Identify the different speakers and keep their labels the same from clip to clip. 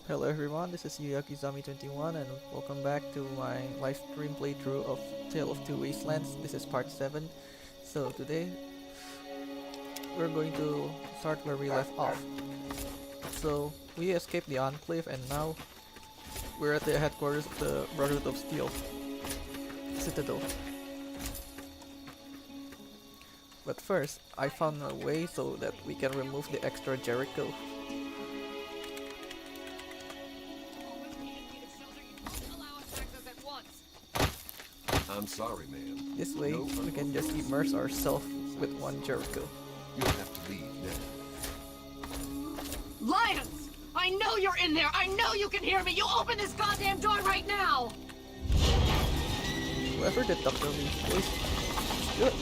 Speaker 1: Hello everyone, this is Yuyakizami21 and welcome back to my live stream playthrough of Tale of Two Wastelands. This is part 7. So today we're going to start where we left off. So we escaped the Enclave and now we're at the headquarters of the Brotherhood of Steel Citadel. But first, I found a way so that we can remove the extra Jericho.
Speaker 2: I'm sorry, ma'am.
Speaker 1: This way,
Speaker 2: No
Speaker 1: we can just immerse ourselves with one Jericho.
Speaker 2: You'll have to leave now.
Speaker 3: Lions! I know you're in there! I know you can hear me! You open this goddamn door right now!
Speaker 1: Whoever did Dr. Lee's voice is good.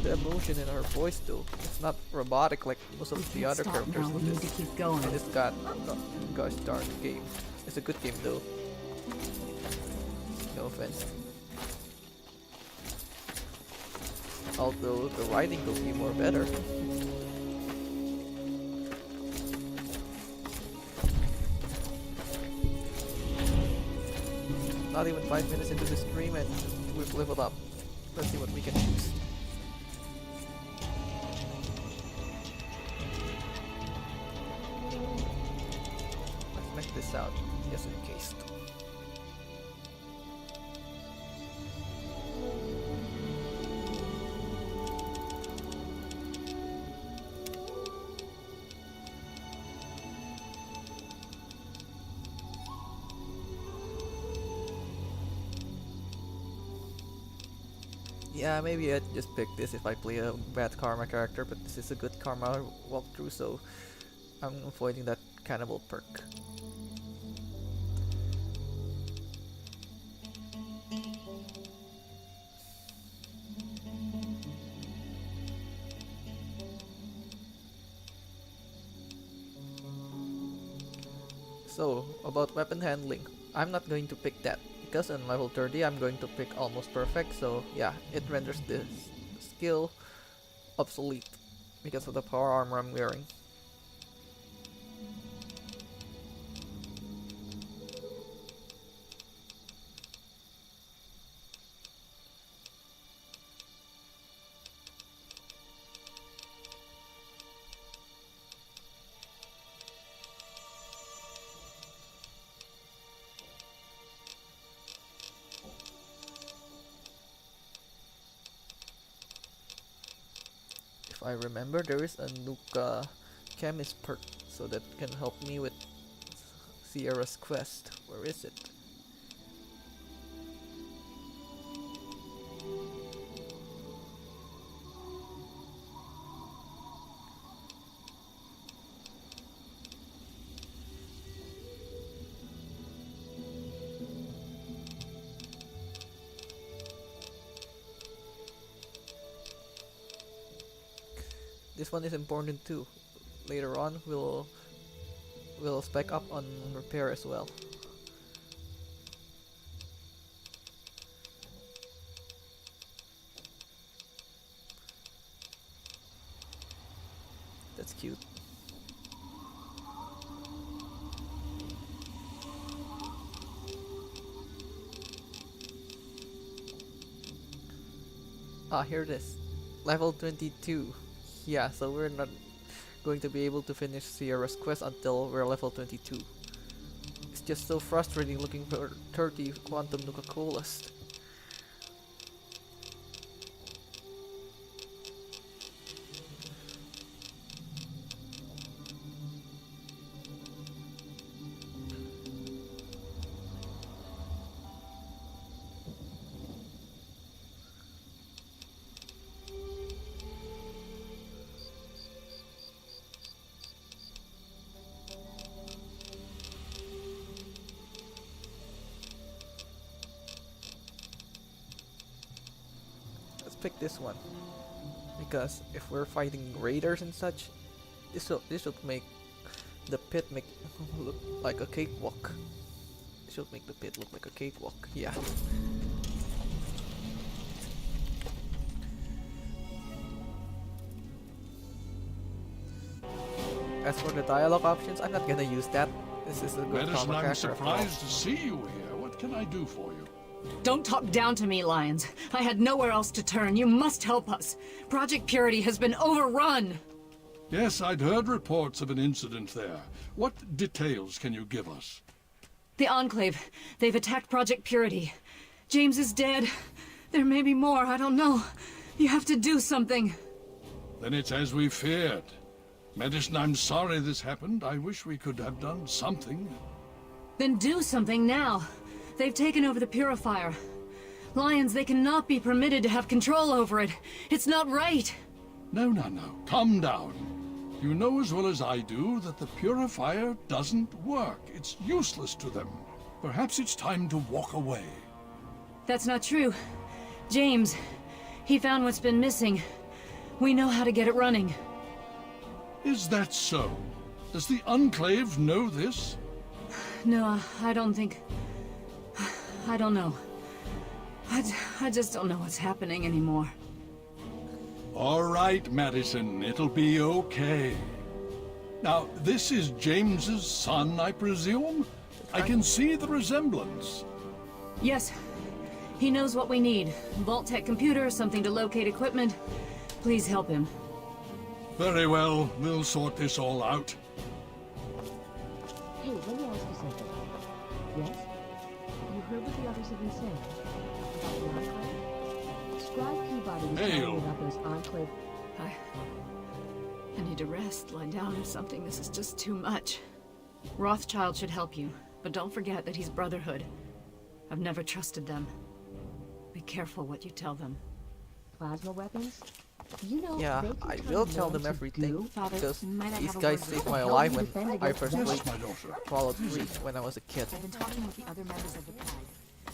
Speaker 1: The emotion in her voice though, it's not robotic like most of the other characters in this.
Speaker 3: Keep going.
Speaker 1: And it's got, oh, gosh darn game. It's a good game though. No offense. Although the writing could be more better. Not even 5 minutes into the stream and we've leveled up. Let's see what we can choose. Let's make this out, just in case. Yeah, maybe I'd just pick this if I play a bad karma character, but this is a good karma walkthrough, so I'm avoiding that cannibal perk. So, about weapon handling, I'm not going to pick that. Because on level 30 I'm going to pick almost perfect, so yeah, it renders this skill obsolete because of the power armor I'm wearing. If I remember, there is a Nuka chemist perk, so that can help me with Sierra's quest. Where is it? This one is important too. Later on, we'll spec up on repair as well. That's cute. Ah, here it is. Level 22. Yeah, so we're not going to be able to finish Sierra's quest until we're level 22. It's just so frustrating looking for 30 quantum Nuka-Colas. Pick this one because if we're fighting raiders and such, this will make the pit look like a cakewalk. This should make the pit look like a cakewalk. Yeah. As for the dialogue options, I'm not gonna use that. This is a good
Speaker 2: Medicine,
Speaker 1: combat
Speaker 2: I'm
Speaker 1: character.
Speaker 2: surprised to see you here. What can I do for you?
Speaker 3: Don't talk down to me, Lions. I had nowhere else to turn. You must help us. Project Purity has been overrun.
Speaker 2: Yes, I'd heard reports of an incident there. What details can you give us?
Speaker 3: The Enclave. They've attacked Project Purity. James is dead. There may be more, I don't know. You have to do something.
Speaker 2: Then it's as we feared. Medicine, I'm sorry this happened. I wish we could have done something.
Speaker 3: Then do something now. They've taken over the Purifier. Lions, they cannot be permitted to have control over it. It's not right.
Speaker 2: No. Calm down. You know as well as I do that the Purifier doesn't work. It's useless to them. Perhaps it's time to walk away.
Speaker 3: That's not true. James, he found what's been missing. We know how to get it running.
Speaker 2: Is that so? Does the Enclave know this?
Speaker 3: No, I don't think... I don't know. I just don't know what's happening anymore.
Speaker 2: All right, Madison, it'll be okay. Now, this is James's son, I presume? I can see the resemblance.
Speaker 3: Yes. He knows what we need. Vault-Tec computer, something to locate equipment. Please help him.
Speaker 2: Very well, we'll sort this all out.
Speaker 4: Hey, let me ask you something. Yes? You heard what the others have been saying? About the Enclave? Scribe Peabody was
Speaker 2: Hail.
Speaker 4: talking about those Enclave...
Speaker 3: I need to rest, lie down or something. This is just too much. Rothschild should help you, but don't forget that he's Brotherhood. I've never trusted them. Be careful what you tell them.
Speaker 4: plasma weapons? You know,
Speaker 1: Yeah,
Speaker 4: they can
Speaker 1: I
Speaker 4: turn
Speaker 1: will tell
Speaker 4: man
Speaker 1: them
Speaker 4: to
Speaker 1: everything
Speaker 4: goo. Father,
Speaker 1: because
Speaker 4: might I
Speaker 1: these
Speaker 4: have a
Speaker 1: guys
Speaker 4: word?
Speaker 1: saved
Speaker 4: How
Speaker 1: my
Speaker 4: the hell
Speaker 1: life
Speaker 4: do you
Speaker 1: when
Speaker 4: defend
Speaker 1: I
Speaker 4: against
Speaker 1: first
Speaker 4: this?
Speaker 1: played
Speaker 2: Yes, my daughter.
Speaker 1: Fallout 3 when I was a kid.
Speaker 4: I've been talking with the other members of the Pride.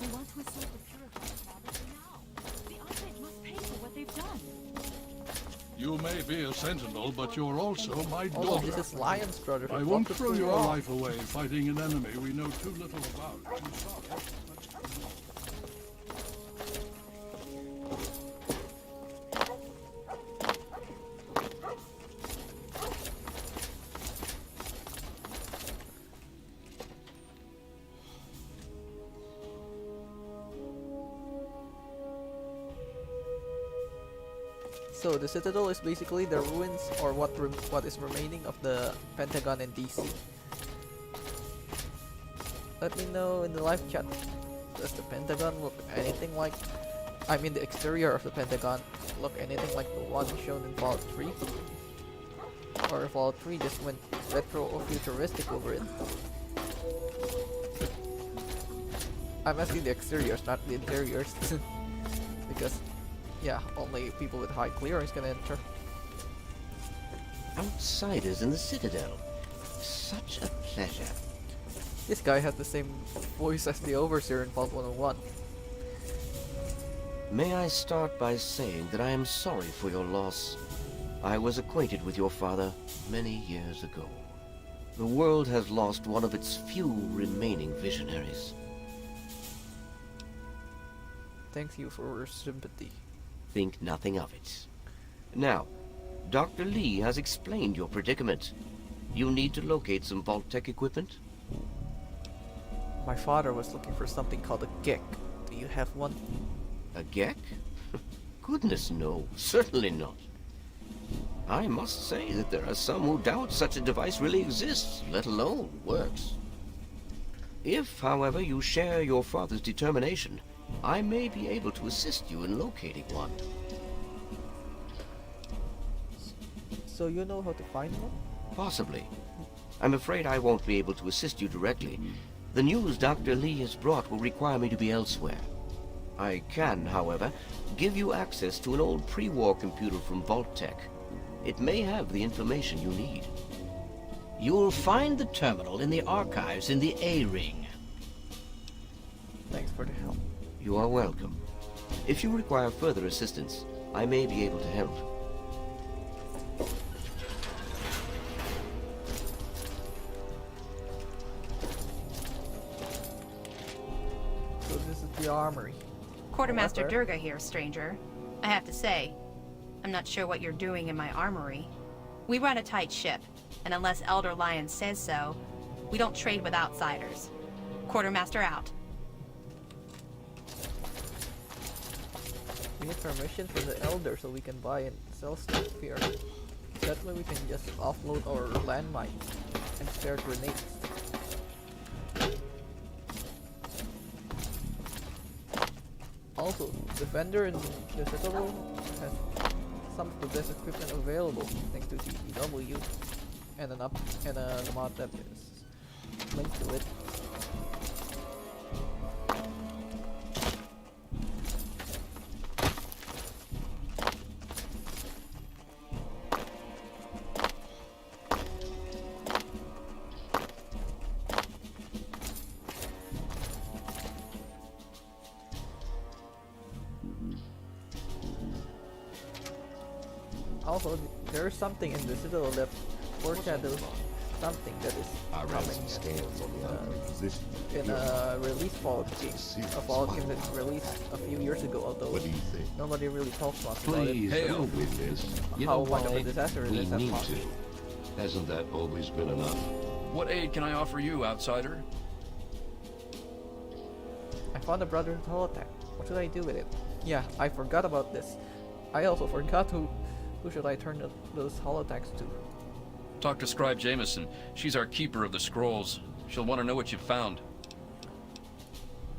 Speaker 4: They want to assault the Purifier, Father, now. The Enclave must pay for what they've done.
Speaker 2: You may be a sentinel, but you're also my
Speaker 1: Oh,
Speaker 2: daughter.
Speaker 1: this is Lion's brother.
Speaker 2: I won't throw your life away fighting an enemy we know too little about. I'm sorry.
Speaker 1: So the Citadel is basically the ruins or what is remaining of the Pentagon in DC. Let me know in the live chat. Does the Pentagon look anything like... I mean the exterior of the Pentagon look anything like the one shown in Fallout 3? Or Fallout 3 just went retro or futuristic over it? I'm asking the exteriors, not the interiors. Because yeah, only people with high clearance can enter.
Speaker 5: Outsiders in the Citadel. Such a pleasure.
Speaker 1: This guy has the same voice as the Overseer in Fallout 101.
Speaker 5: May I start by saying that I am sorry for your loss. I was acquainted with your father many years ago. The world has lost one of its few remaining visionaries.
Speaker 1: Thank you for your sympathy.
Speaker 5: Think nothing of it. Now, Dr. Lee has explained your predicament. You need to locate some Vault-Tec equipment?
Speaker 1: My father was looking for something called a GECK. Do you have one?
Speaker 5: A GECK? Goodness no, certainly not. I must say that there are some who doubt such a device really exists, let alone works. If, however, you share your father's determination, I may be able to assist you in locating one.
Speaker 1: So you know how to find one?
Speaker 5: Possibly. I'm afraid I won't be able to assist you directly. The news Dr. Lee has brought will require me to be elsewhere. I can, however, give you access to an old pre-war computer from Vault-Tec. It may have the information you need.
Speaker 6: You'll find the terminal in the archives in the A-Ring.
Speaker 1: Thanks for the help.
Speaker 5: You are welcome. If you require further assistance, I may be able to help.
Speaker 1: So this is the armory.
Speaker 7: Quartermaster
Speaker 1: However-
Speaker 7: Durga here, stranger. I have to say, I'm not sure what you're doing in my armory. We run a tight ship, and unless Elder Lion says so, we don't trade with outsiders. Quartermaster out.
Speaker 1: We need permission from the Elder so we can buy and sell stuff here. That way we can just offload our landmines and spare grenades. Also, the vendor in the Citadel has some of the best equipment available thanks to GEW and a mod that is linked to it. Also, there's something in the Citadel that foreshadows something that is coming in a release Fallout game. A Fallout game that's released a few years ago, although nobody really talks much about it.
Speaker 8: Please help with this. You
Speaker 1: How
Speaker 8: know
Speaker 1: much of a
Speaker 8: why?
Speaker 1: disaster it
Speaker 8: We
Speaker 1: is that
Speaker 8: need
Speaker 1: much.
Speaker 8: to. Hasn't that always been enough?
Speaker 2: What aid can I offer you, outsider?
Speaker 1: I found a Brotherhood holotack. What should I do with it? Yeah, I forgot about this. I also forgot who should I turn those holotacks to.
Speaker 2: Talk to Scribe Jameson. She's our keeper of the scrolls. She'll want to know what you've found.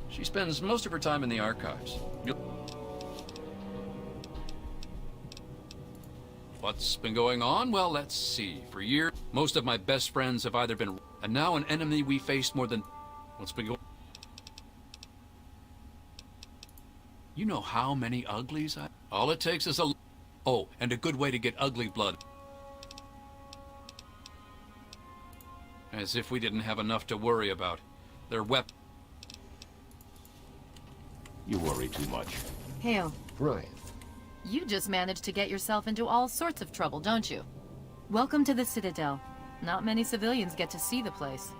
Speaker 2: She spends most of her time in the archives. What's been going on? Well, let's see. For years, most of my best friends have either been... And now an enemy we faced more than... What's been going... You know how many uglies I... All it takes is a... Oh, and a good way to get ugly blood. As if we didn't have enough to worry about. Their weapons.
Speaker 8: You worry too much.
Speaker 3: Hale,
Speaker 8: Right.
Speaker 3: you just managed to get yourself into all sorts of trouble, don't you? Welcome to the Citadel. Not many civilians get to see the place.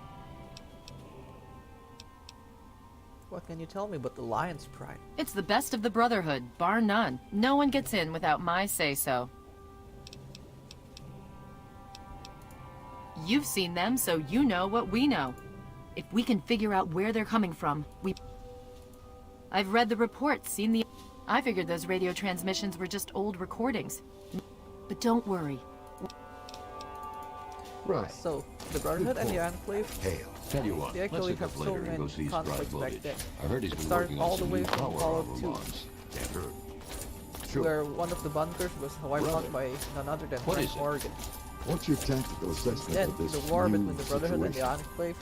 Speaker 1: What can you tell me about the Lion's Pride?
Speaker 3: It's the best of the Brotherhood, bar none. No one gets in without my say-so. You've seen them, so you know what we know. If we can figure out where they're coming from, I've read the reports, seen the... I figured those radio transmissions were just old recordings. But don't worry.
Speaker 8: Right.
Speaker 1: So, the Brotherhood and the Enclave,
Speaker 8: Hale. Tell you what,
Speaker 1: they
Speaker 8: let's
Speaker 1: actually
Speaker 8: hook
Speaker 1: have
Speaker 8: up
Speaker 1: so
Speaker 8: later and
Speaker 1: many
Speaker 8: go see his dry
Speaker 1: conflicts back
Speaker 8: footage.
Speaker 1: then.
Speaker 8: I heard he's
Speaker 1: It
Speaker 8: been
Speaker 1: started
Speaker 8: working
Speaker 1: all
Speaker 8: on
Speaker 1: the
Speaker 8: some
Speaker 1: way
Speaker 8: new
Speaker 1: from
Speaker 8: power
Speaker 1: Fallout
Speaker 8: armor
Speaker 1: 2.
Speaker 8: mods. Can't hurt. Sure.
Speaker 1: Where one of the bunkers was wiped out by none other than
Speaker 8: What
Speaker 1: Frank
Speaker 8: is it?
Speaker 1: Morgan.
Speaker 9: What's your tactical assessment
Speaker 1: Then,
Speaker 9: of this
Speaker 1: the war
Speaker 9: new
Speaker 1: between the Brotherhood and the
Speaker 9: situation?
Speaker 1: Enclave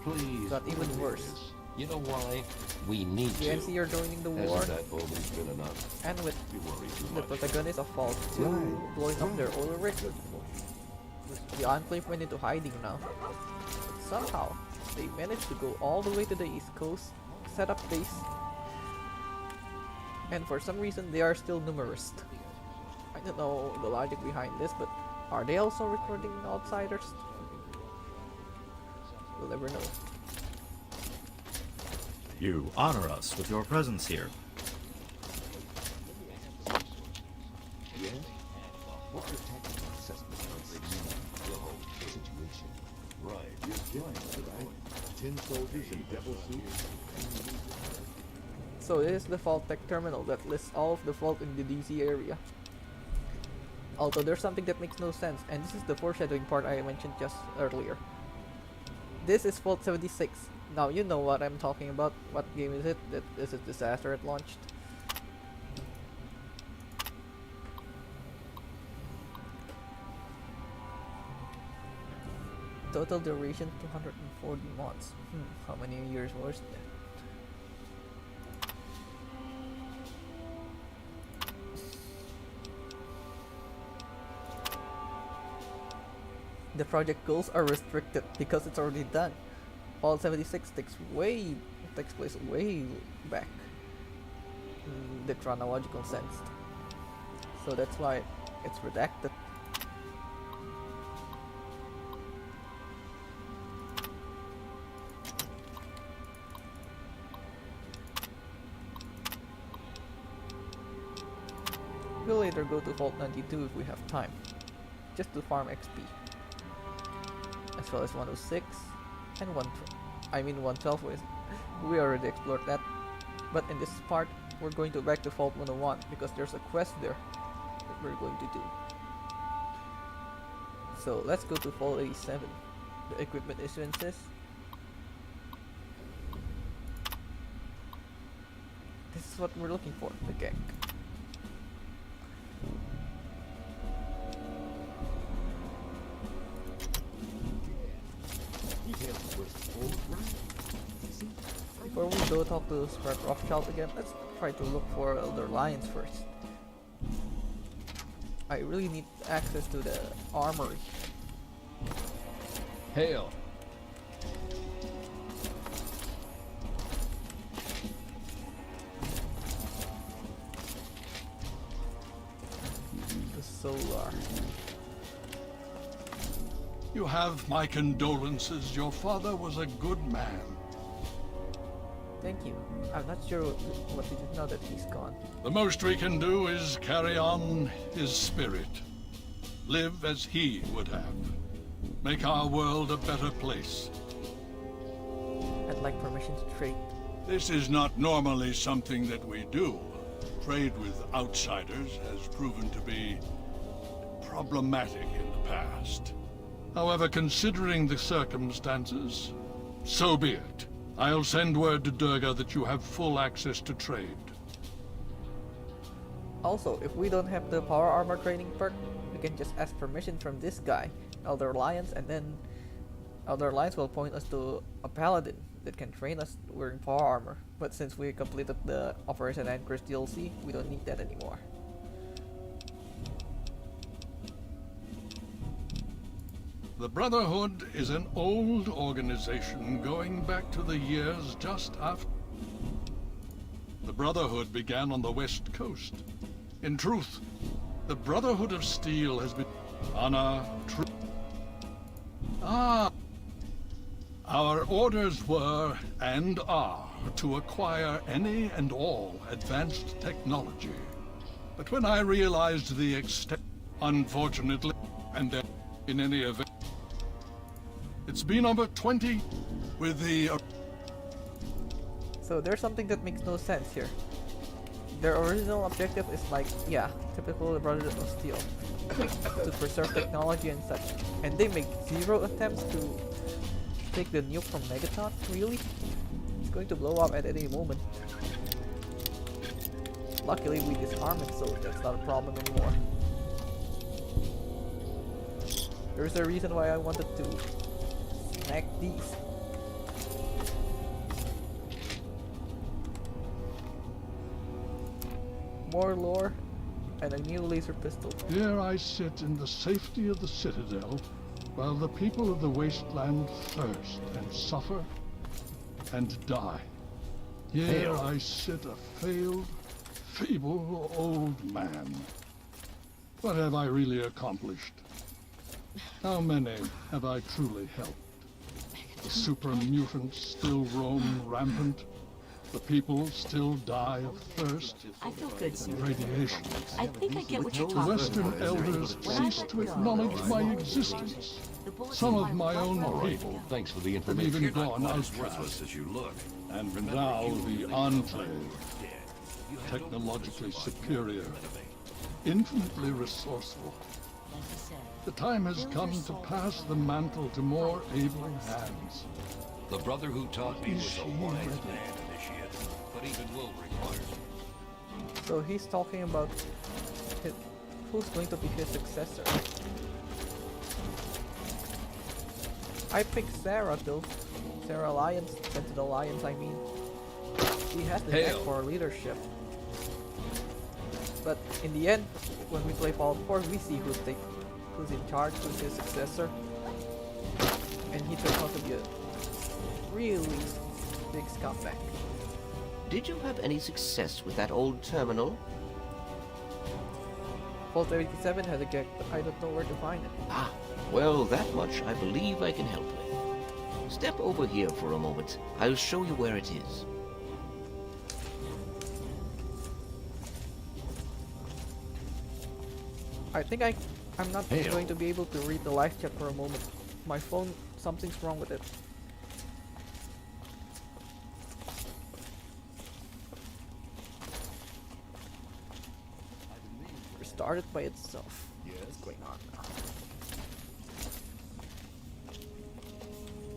Speaker 8: Please.
Speaker 1: got even
Speaker 8: look at
Speaker 1: worse.
Speaker 8: this. You know why? We need
Speaker 1: The
Speaker 8: to.
Speaker 1: NC are joining the war,
Speaker 8: Hasn't that always been enough?
Speaker 1: and with
Speaker 8: You worry too
Speaker 1: the
Speaker 8: much.
Speaker 1: protagonists of Fallout 2
Speaker 9: Right,
Speaker 1: blowing up their
Speaker 9: right.
Speaker 1: oil rig. The Enclave went into hiding now. But somehow, they managed to go all the way to the East Coast, set up base, and for some reason they are still numerous. I don't know the logic behind this, but are they also recording outsiders? We'll never know.
Speaker 10: You honor us with your presence here.
Speaker 9: Yeah? What's your tactical assessment of the whole situation?
Speaker 8: Right.
Speaker 9: You're killing, right? 10 soldiers in devil suits?
Speaker 1: So this is the Vault Tech terminal that lists all of the vault in the DC area. Although there's something that makes no sense, and this is the foreshadowing part I mentioned just earlier. This is Vault 76. Now you know what I'm talking about. What game is it? That is a disaster it launched. Total duration 240 months. How many years was that? The project goals are restricted because it's already done. Fallout 76 takes place way back in the chronological sense. So that's why it's redacted. We'll later go to Vault 92 if we have time. just to farm XP. As well as 106 and 112 with we already explored that. But in this part we're going to back to Vault 101 because there's a quest there that we're going to do. So let's go to Vault 87. The equipment issuances. This is what we're looking for, the GECK. Before we go talk to Spark Rothschild again, let's try to look for Elder Lions first. I really need access to the armory.
Speaker 8: Hail.
Speaker 1: The solar.
Speaker 2: You have my condolences. Your father was a good man.
Speaker 1: Thank you. I'm not sure what did you know that he's gone.
Speaker 2: The most we can do is carry on his spirit. Live as he would have. Make our world a better place.
Speaker 1: I'd like permission to trade.
Speaker 2: This is not normally something that we do. Trade with outsiders has proven to be problematic in the past. However, considering the circumstances, so be it. I'll send word to Durga that you have full access to trade.
Speaker 1: Also, if we don't have the power armor training perk, we can just ask permission from this guy, Elder Lions, and then Elder Lions will point us to a paladin that can train us wearing power armor. But since we completed the Operation Anchorage DLC, we don't need that anymore.
Speaker 2: The Brotherhood is an old organization going back to the years just after. The Brotherhood began on the West Coast. In truth, the Brotherhood of Steel has been honor, truth. Our orders were and are to acquire any and all advanced technology. But when I realized the extent, unfortunately, and then in any event, it's been over 20 with the...
Speaker 1: So there's something that makes no sense here. Their original objective is like, yeah, typical the Brotherhood of Steel. To preserve technology and such. And they make zero attempts to take the nuke from Megaton? Really? It's going to blow up at any moment. Luckily we disarm it, so that's not a problem anymore. There's a reason why I wanted to snag these. More lore and a new laser pistol.
Speaker 2: Here I sit in the safety of the Citadel, while the people of the Wasteland thirst and suffer and die. Here I sit a failed, feeble old man. What have I really accomplished? How many have I truly helped? The super mutants still roam rampant. The people still die of thirst
Speaker 3: I feel good, sir.
Speaker 2: and radiation.
Speaker 3: I think I get what you're
Speaker 2: The
Speaker 3: talking
Speaker 2: Western elders cease to acknowledge my existence. Some of my own people
Speaker 8: Thanks for the
Speaker 2: have
Speaker 8: information.
Speaker 2: even gone
Speaker 8: As
Speaker 2: outcast.
Speaker 8: worthless as you look.
Speaker 2: And now the Enclave, technologically superior, infinitely resourceful. The time has come to pass the mantle to more able hands.
Speaker 8: The brother who taught me
Speaker 2: Is
Speaker 8: was
Speaker 2: she
Speaker 8: a wise
Speaker 2: ready?
Speaker 8: man, initiate. But even will requires
Speaker 1: So he's talking about who's going to be his successor. I picked Sarah though. Sarah Lyons, Sentinel Lyons I mean. She has the knack
Speaker 8: Hail.
Speaker 1: for leadership. But in the end, when we play Fallout 4, we see who's in charge, who's his successor. And he turns out to be a really big scumbag.
Speaker 5: Did you have any success with that old terminal?
Speaker 1: Vault 87 has a GECK, but I don't know where to find it.
Speaker 5: Ah, well, that much I believe I can help with. Step over here for a moment. I'll show you where it is.
Speaker 1: I think I I'm not
Speaker 5: Hail.
Speaker 1: going to be able to read the live chat for a moment. My phone, something's wrong with it. Restarted by itself. What's going on now?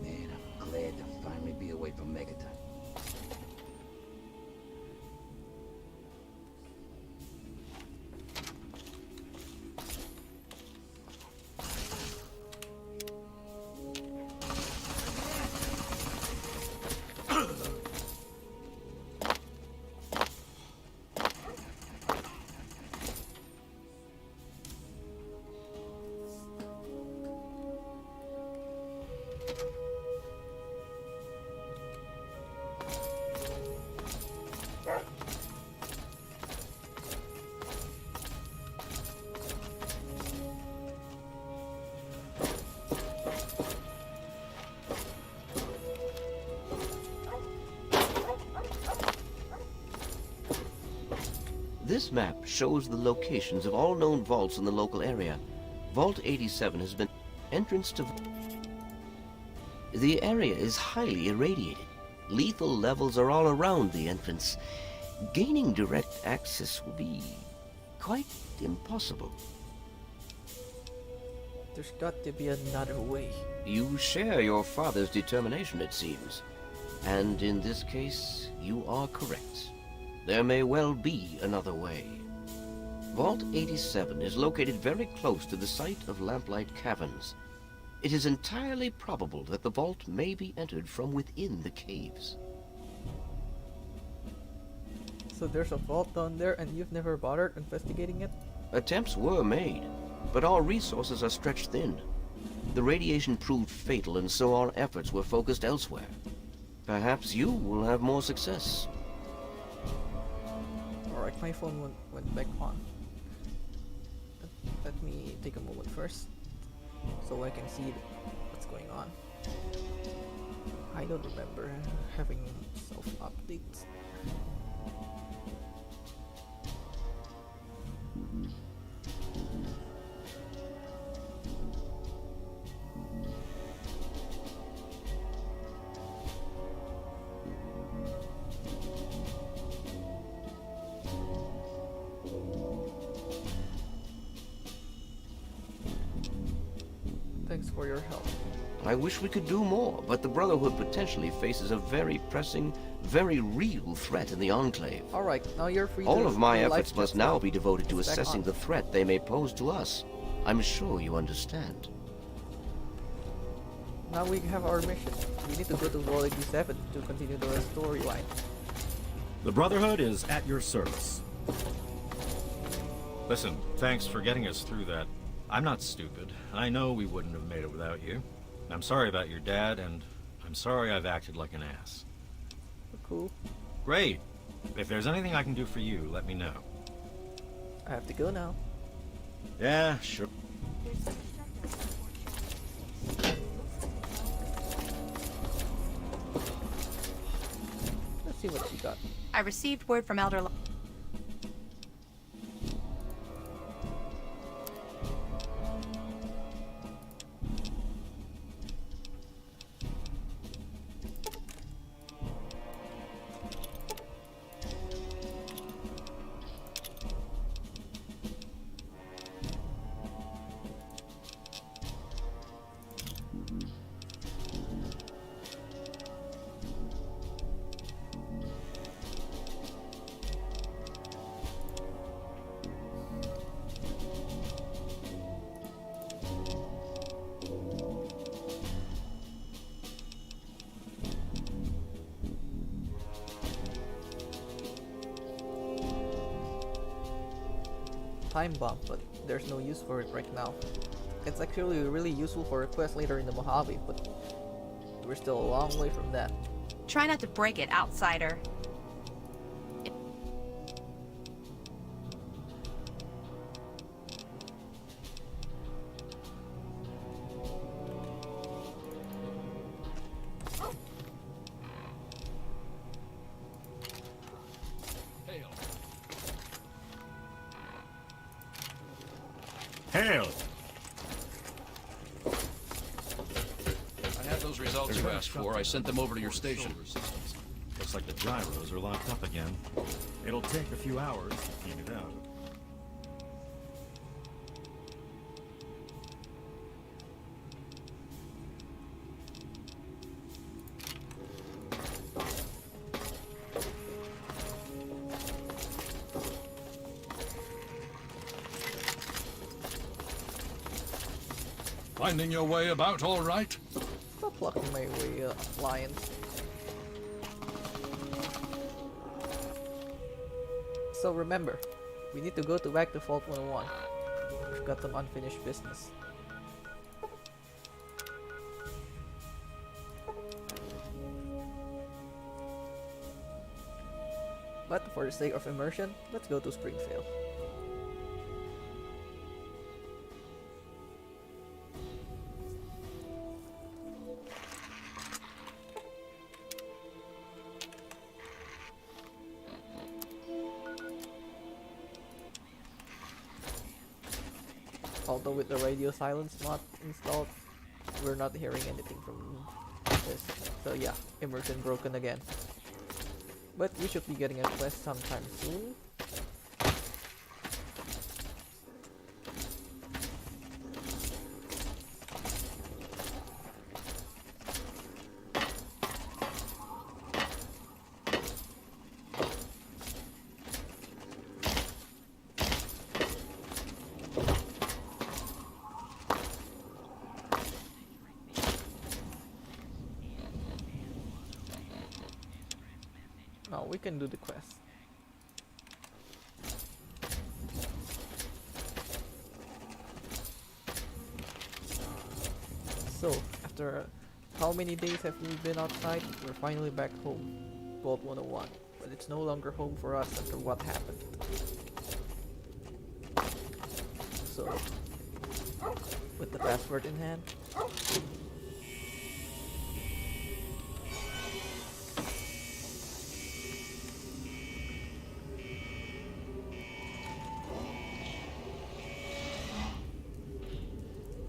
Speaker 11: Man, I'm glad to finally be away from Megaton.
Speaker 5: This map shows the locations of all known vaults in the local area. Vault 87 has been entrance to... The area is highly irradiated. Lethal levels are all around the entrance. Gaining direct access will be quite impossible.
Speaker 1: There's got to be another way.
Speaker 5: You share your father's determination, it seems. And in this case, you are correct. There may well be another way. Vault 87 is located very close to the site of Lamplight Caverns. It is entirely probable that the vault may be entered from within the caves.
Speaker 1: So there's a vault down there and you've never bothered investigating it?
Speaker 5: Attempts were made, but our resources are stretched thin. The radiation proved fatal, and so our efforts were focused elsewhere. Perhaps you will have more success.
Speaker 1: Alright, my phone went back on. Let me take a moment first, so I can see what's going on. I don't remember having self-updates. Thanks for your help.
Speaker 5: I wish we could do more, but the Brotherhood potentially faces a very pressing, very real threat in the Enclave.
Speaker 1: Alright, now you're free to
Speaker 5: All of my
Speaker 1: do live
Speaker 5: efforts must
Speaker 1: chats
Speaker 5: now be devoted to
Speaker 1: It's back
Speaker 5: assessing
Speaker 1: on.
Speaker 5: the threat they may pose to us. I'm sure you understand.
Speaker 1: Now we have our mission. We need to go to Vault 87 to continue the storyline.
Speaker 10: The Brotherhood is at your service. Listen, thanks for getting us through that. I'm not stupid. I know we wouldn't have made it without you. I'm sorry about your dad, and I'm sorry I've acted like an ass.
Speaker 1: Cool.
Speaker 10: Great. If there's anything I can do for you, let me know.
Speaker 1: I have to go now.
Speaker 10: Yeah, sure.
Speaker 1: Let's see what she got.
Speaker 7: I received word from Elder...
Speaker 1: Time bomb, but there's no use for it right now. It's actually really useful for a quest later in the Mojave, but we're still a long way from that.
Speaker 7: Try not to break it, outsider.
Speaker 10: Hail!
Speaker 8: those results you asked for. I sent them over to your station.
Speaker 10: Looks like the gyros are locked up again. It'll take a few hours to clean it out.
Speaker 2: Finding your way about all right?
Speaker 1: Stop blocking my way, Lions. So remember, we need to go back to Vault 101. We've got some unfinished business. But for the sake of immersion, let's go to Springfield. Although with the radio silence mod installed, we're not hearing anything from this. So yeah, immersion broken again. But we should be getting a quest sometime soon. No, we can do the quest. So, after how many days have we been outside, we're finally back home. Vault 101. But it's no longer home for us after what happened. So, with the password in hand,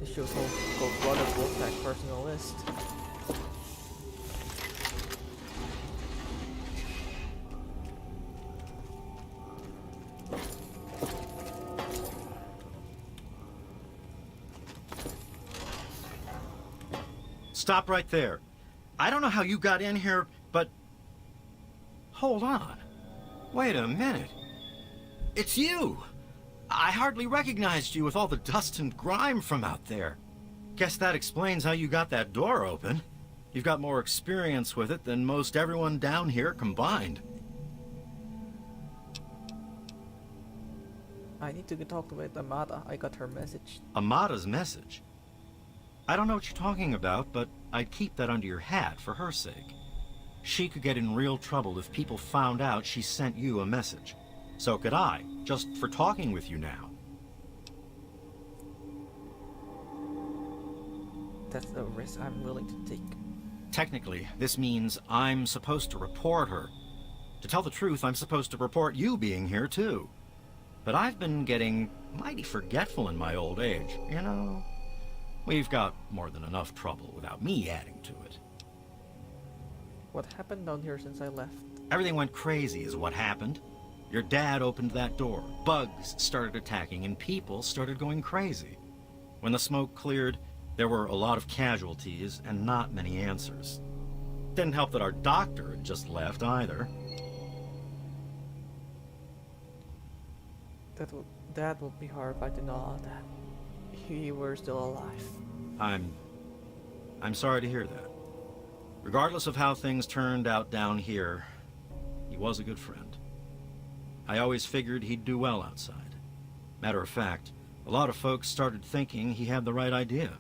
Speaker 1: this shows how cold-blooded Wolfpack personal list.
Speaker 10: Stop right there. I don't know how you got in here, but... Hold on. Wait a minute. It's you! I hardly recognized you with all the dust and grime from out there. Guess that explains how you got that door open. You've got more experience with it than most everyone down here combined.
Speaker 1: I need to talk with Amada. I got her message.
Speaker 10: Amada's message? I don't know what you're talking about, but I'd keep that under your hat for her sake. She could get in real trouble if people found out she sent you a message. So could I, just for talking with you now.
Speaker 1: That's the risk I'm willing to take.
Speaker 10: Technically, this means I'm supposed to report her. To tell the truth, I'm supposed to report you being here too. But I've been getting mighty forgetful in my old age, you know? We've got more than enough trouble without me adding to it.
Speaker 1: What happened down here since I left?
Speaker 10: Everything went crazy is what happened. Your dad opened that door, bugs started attacking, and people started going crazy. When the smoke cleared, there were a lot of casualties and not many answers. Didn't help that our doctor had just left either.
Speaker 1: That would be horrified to know that he were still alive.
Speaker 10: I'm sorry to hear that. Regardless of how things turned out down here, he was a good friend. I always figured he'd do well outside. Matter of fact, a lot of folks started thinking he had the right idea.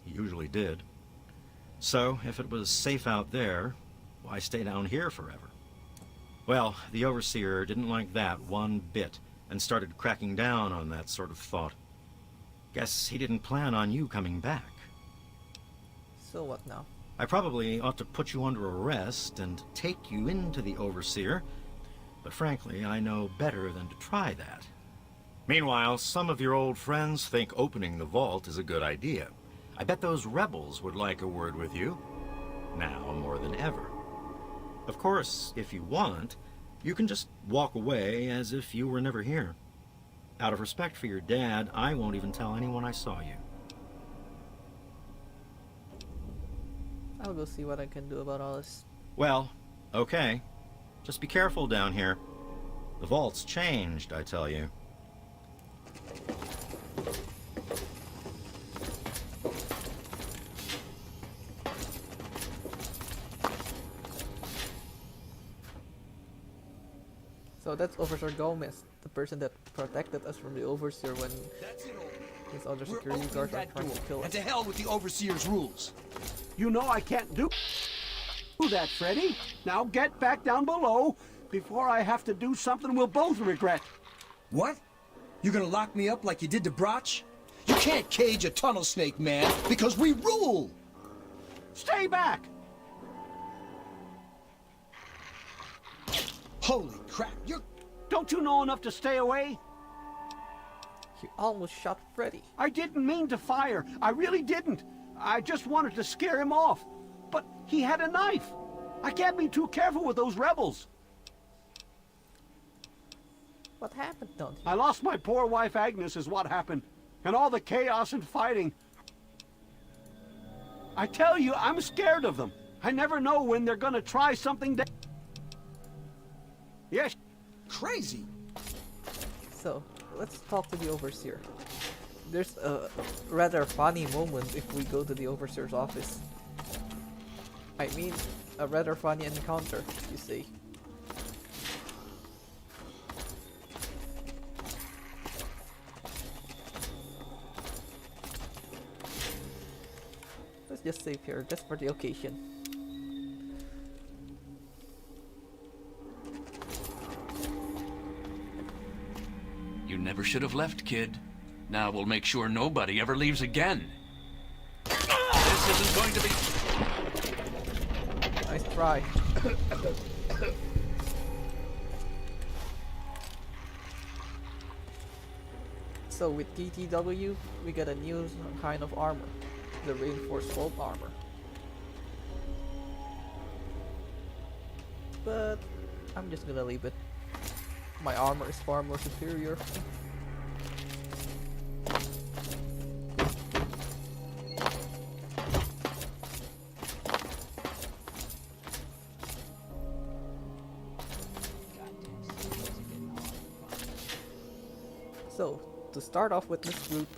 Speaker 10: He usually did. So, if it was safe out there, why stay down here forever? Well, the Overseer didn't like that one bit, and started cracking down on that sort of thought. Guess he didn't plan on you coming back.
Speaker 1: So what now?
Speaker 10: I probably ought to put you under arrest and take you into the Overseer, but frankly, I know better than to try that. Meanwhile, some of your old friends think opening the vault is a good idea. I bet those rebels would like a word with you. Now more than ever. Of course, if you want, you can just walk away as if you were never here. Out of respect for your dad, I won't even tell anyone I saw you.
Speaker 1: I'll go see what I can do about all this.
Speaker 10: Well, okay. Just be careful down here. The vault's changed, I tell you.
Speaker 1: So that's Officer Gomez, the person that protected us from the Overseer when his other security guards are trying to kill us.
Speaker 12: And to hell with the Overseer's rules. You know I can't do that, Freddy. Now get back down below before I have to do something we'll both regret.
Speaker 13: What? You're gonna lock me up like you did to Broch? You can't cage a tunnel snake, man, because we rule!
Speaker 12: Stay back!
Speaker 13: Holy crap, you're...
Speaker 12: Don't you know enough to stay away?
Speaker 1: He almost shot Freddy.
Speaker 12: I didn't mean to fire. I really didn't. I just wanted to scare him off. But he had a knife. I can't be too careful with those rebels.
Speaker 1: What happened, don't you?
Speaker 12: I lost my poor wife Agnes is what happened. And all the chaos and fighting. I tell you, I'm scared of them. I never know when they're gonna try something that... Yes.
Speaker 13: Crazy.
Speaker 1: So, let's talk to the Overseer. There's a rather funny moment if we go to the Overseer's office. I mean, a rather funny encounter, you see. Let's just save here, just for the occasion.
Speaker 8: You never should have left, kid. Now we'll make sure nobody ever leaves again. This isn't going to be...
Speaker 1: Nice try. So with TTW, we get a new kind of armor. The reinforced vault armor. But I'm just gonna leave it. My armor is far more superior. So, to start off with this group,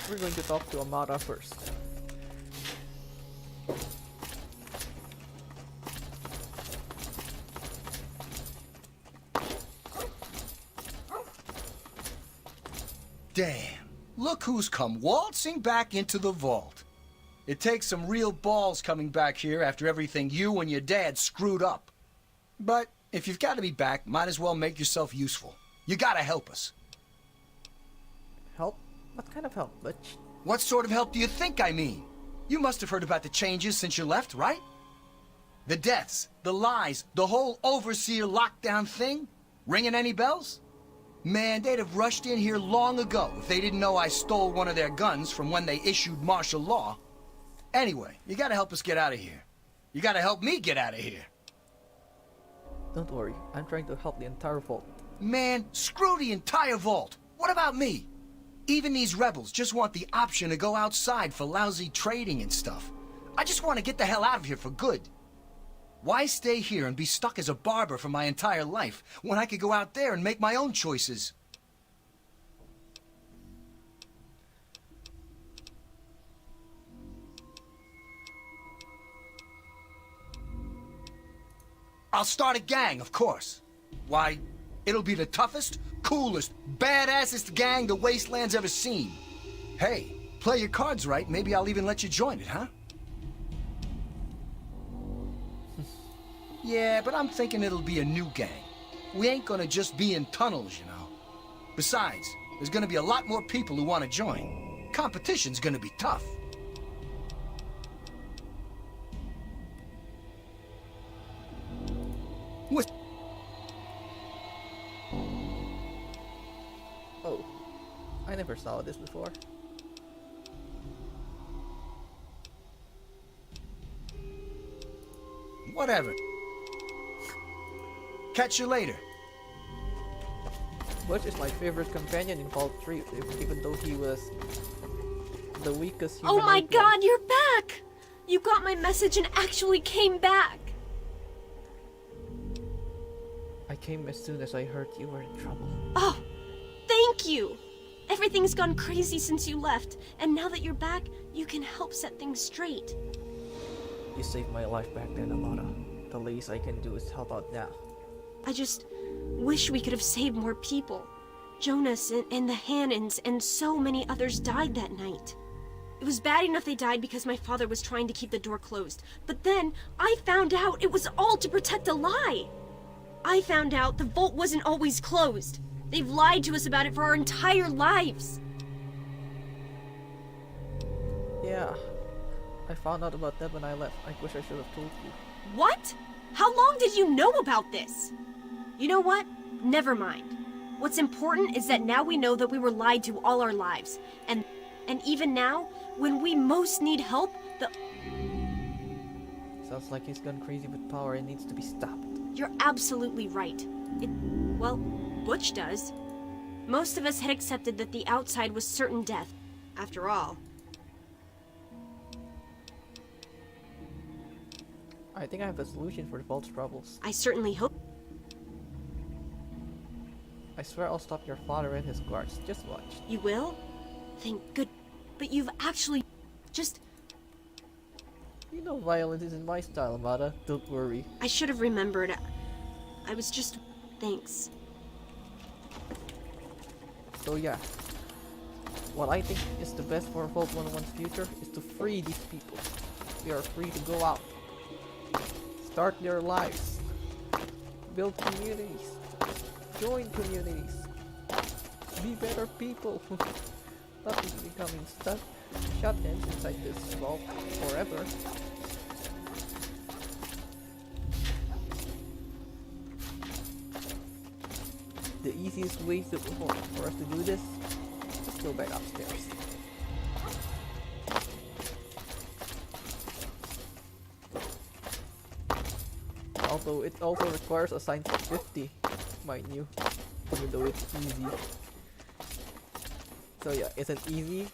Speaker 1: we're going to talk to Amara first.
Speaker 13: Damn. Look who's come waltzing back into the vault. It takes some real balls coming back here after everything you and your dad screwed up. But if you've got to be back, might as well make yourself useful. You gotta help us.
Speaker 1: Help? What kind of help, Butch?
Speaker 13: What sort of help do you think I mean? You must have heard about the changes since you left, right? The deaths, the lies, the whole Overseer lockdown thing? Ringing any bells? Man, they'd have rushed in here long ago if they didn't know I stole one of their guns from when they issued martial law. Anyway, you gotta help us get out of here. You gotta help me get out of here.
Speaker 1: Don't worry, I'm trying to help the entire vault.
Speaker 13: Man, screw the entire vault. What about me? Even these rebels just want the option to go outside for lousy trading and stuff. I just want to get the hell out of here for good. Why stay here and be stuck as a barber for my entire life when I could go out there and make my own choices? I'll start a gang, of course. Why, it'll be the toughest, coolest, badassest gang the Wasteland's ever seen. Hey, play your cards right, maybe I'll even let you join it, huh? Yeah, but I'm thinking it'll be a new gang. We ain't gonna just be in tunnels, you know. Besides, there's gonna be a lot more people who want to join. Competition's gonna be tough. What?
Speaker 1: Oh, I never saw this before.
Speaker 13: Whatever. Catch you later.
Speaker 1: Butch is my favorite companion in Vault 3, even though he was the weakest human.
Speaker 14: Oh my
Speaker 1: weapon.
Speaker 14: god, you're back! You got my message and actually came back!
Speaker 1: I came as soon as I heard you were in trouble.
Speaker 14: Oh, thank you! Everything's gone crazy since you left, and now that you're back, you can help set things straight.
Speaker 1: You saved my life back then, Amara. The least I can do is help out now.
Speaker 14: I just wish we could have saved more people. Jonas and the Hannons and so many others died that night. It was bad enough they died because my father was trying to keep the door closed. But then, I found out it was all to protect a lie! I found out the vault wasn't always closed. They've lied to us about it for our entire lives.
Speaker 1: Yeah, I found out about that when I left. I wish I should have told you.
Speaker 14: What? How long did you know about this? You know what? Never mind. What's important is that now we know that we were lied to all our lives. And even now, when we most need help,
Speaker 1: Sounds like he's gone crazy with power and needs to be stopped.
Speaker 14: You're absolutely right. Well, Butch does. Most of us had accepted that the outside was certain death. After all.
Speaker 1: I think I have a solution for the Vault's troubles.
Speaker 14: I certainly hope.
Speaker 1: I swear I'll stop your father and his guards. Just watch.
Speaker 14: You will? Thank good. But you've actually just...
Speaker 1: You know violence isn't my style, Amada. Don't worry.
Speaker 14: I should have remembered. I was just... Thanks.
Speaker 1: So yeah. What I think is the best for Vault 101's future is to free these people. They are free to go out. Start their lives. Build communities. Join communities. Be better people. Not just becoming stuck, shut in inside this vault forever. The easiest way for us to do this is go back upstairs. Although it also requires a science of 50, mind you, even though it's easy. So yeah, it's an easy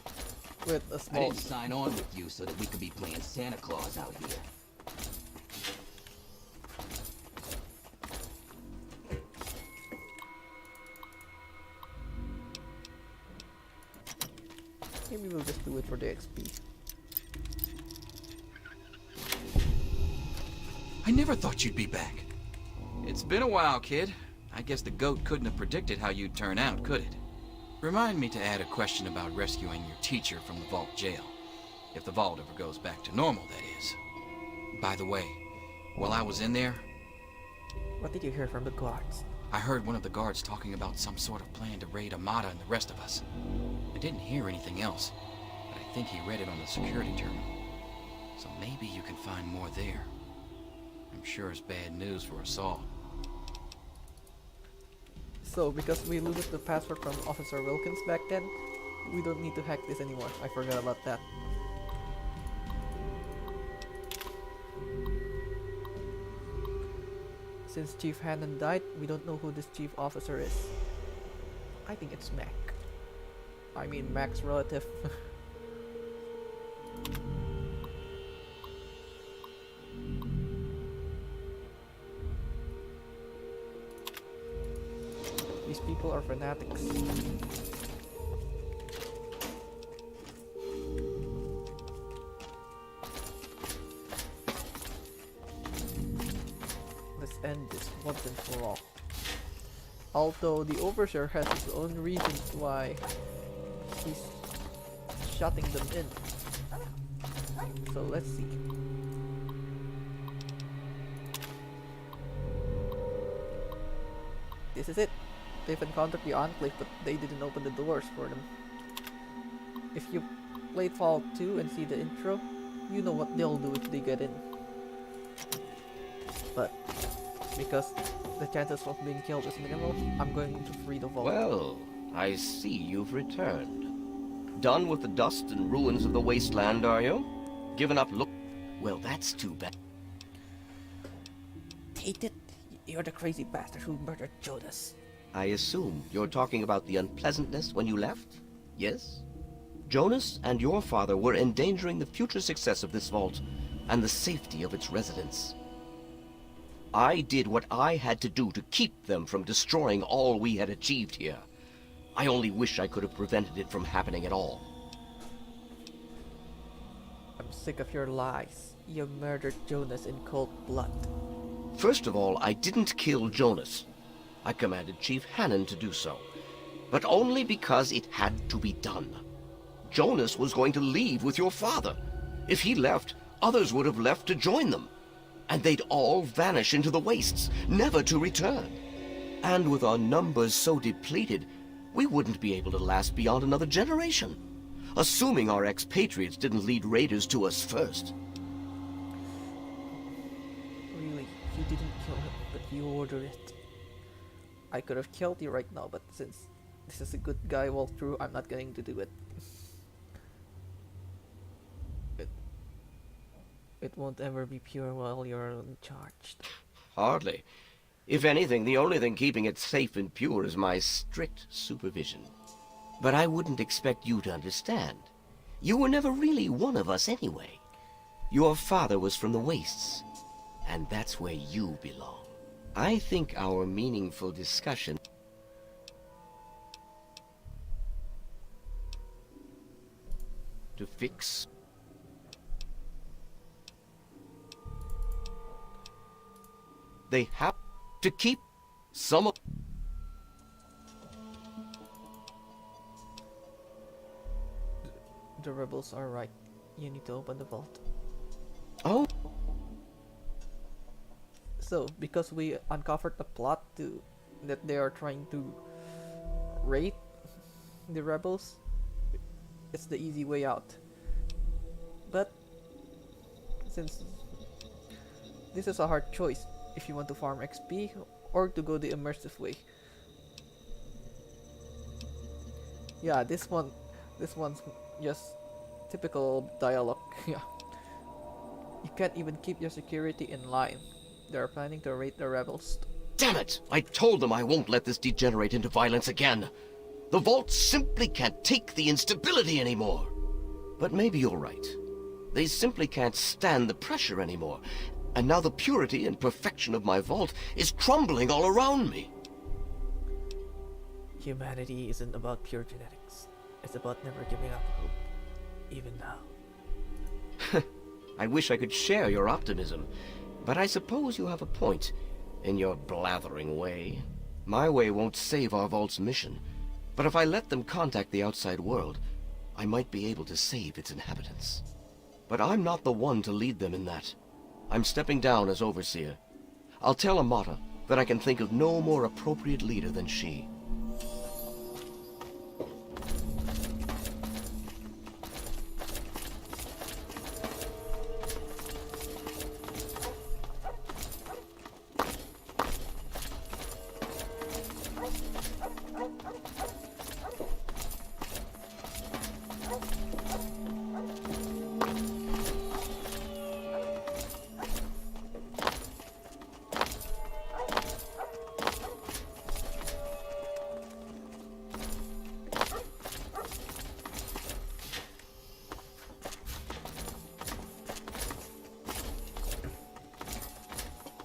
Speaker 1: with a
Speaker 11: I
Speaker 1: small...
Speaker 11: didn't sign on with you so that we could be playing Santa Claus out here.
Speaker 1: Maybe we'll just do it for the XP.
Speaker 8: I never thought you'd be back. It's been a while, kid. I guess the goat couldn't have predicted how you'd turn out, could it? Remind me to add a question about rescuing your teacher from the vault jail. If the vault ever goes back to normal, that is. By the way, while I was in there...
Speaker 1: What did you hear from the guards?
Speaker 8: I heard one of the guards talking about some sort of plan to raid Amada and the rest of us. I didn't hear anything else, but I think he read it on the security terminal. So maybe you can find more there. I'm sure it's bad news for us all.
Speaker 1: So, because we looted the password from Officer Wilkins back then, we don't need to hack this anymore. I forgot about that. Since Chief Hannon died, we don't know who this chief officer is. I think it's Mac. I mean Mac's relative. These people are fanatics. Let's end this once and for all. Although the Overseer has his own reasons why he's shutting them in. So let's see. This is it. They've encountered the Enclave, but they didn't open the doors for them. If you played Fallout 2 and see the intro, you know what they'll do if they get in. But because the chances of being killed is minimal, I'm going to free the vault.
Speaker 5: Well, I see you've returned. Done with the dust and ruins of the wasteland, are you? Given up look... Well, that's too bad.
Speaker 1: hate it. You're the crazy bastard who murdered Jonas.
Speaker 5: I assume you're talking about the unpleasantness when you left? Yes? Jonas and your father were endangering the future success of this vault and the safety of its residents. I did what I had to do to keep them from destroying all we had achieved here. I only wish I could have prevented it from happening at all.
Speaker 1: I'm sick of your lies. You murdered Jonas in cold blood.
Speaker 5: First of all, I didn't kill Jonas. I commanded Chief Hannon to do so, but only because it had to be done. Jonas was going to leave with your father. If he left, others would have left to join them, and they'd all vanish into the wastes, never to return. And with our numbers so depleted, we wouldn't be able to last beyond another generation, assuming our expatriates didn't lead raiders to us first.
Speaker 1: Really, you didn't kill him, but you ordered it. I could have killed you right now, but since this is a good guy walkthrough, I'm not going to do it. It won't ever be pure while you're uncharged.
Speaker 5: Hardly. If anything, the only thing keeping it safe and pure is my strict supervision. But I wouldn't expect you to understand. You were never really one of us anyway. Your father was from the wastes, and that's where you belong. I think our meaningful discussion to fix they have to keep some of
Speaker 1: the rebels are right. You need to open the vault.
Speaker 5: Oh.
Speaker 1: So, because we uncovered the plot that they are trying to raid the rebels, it's the easy way out. But since this is a hard choice, if you want to farm XP or to go the immersive way. Yeah, this one's just typical dialogue. Yeah. You can't even keep your security in line. They're planning to raid the rebels.
Speaker 5: Damn it! I told them I won't let this degenerate into violence again. The vault simply can't take the instability anymore. But maybe you're right. They simply can't stand the pressure anymore. And now the purity and perfection of my vault is crumbling all around me.
Speaker 1: Humanity isn't about pure genetics. It's about never giving up hope, even now.
Speaker 5: I wish I could share your optimism, but I suppose you have a point in your blathering way. My way won't save our vault's mission, but if I let them contact the outside world, I might be able to save its inhabitants. But I'm not the one to lead them in that. I'm stepping down as overseer. I'll tell Amata that I can think of no more appropriate leader than she.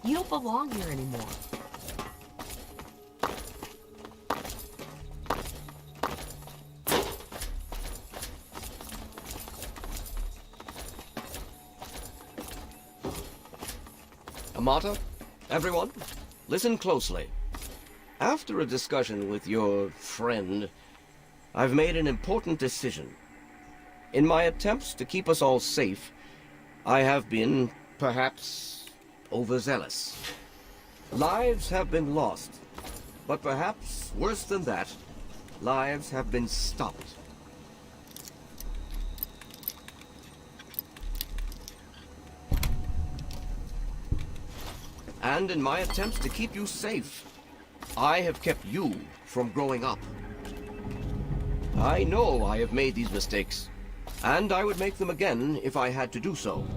Speaker 15: You don't belong here anymore.
Speaker 5: Amata, everyone, listen closely. After a discussion with your friend, I've made an important decision. In my attempts to keep us all safe, I have been, perhaps, overzealous. Lives have been lost, but perhaps worse than that, lives have been stopped. And in my attempts to keep you safe, I have kept you from growing up. I know I have made these mistakes, and I would make them again if I had to do so.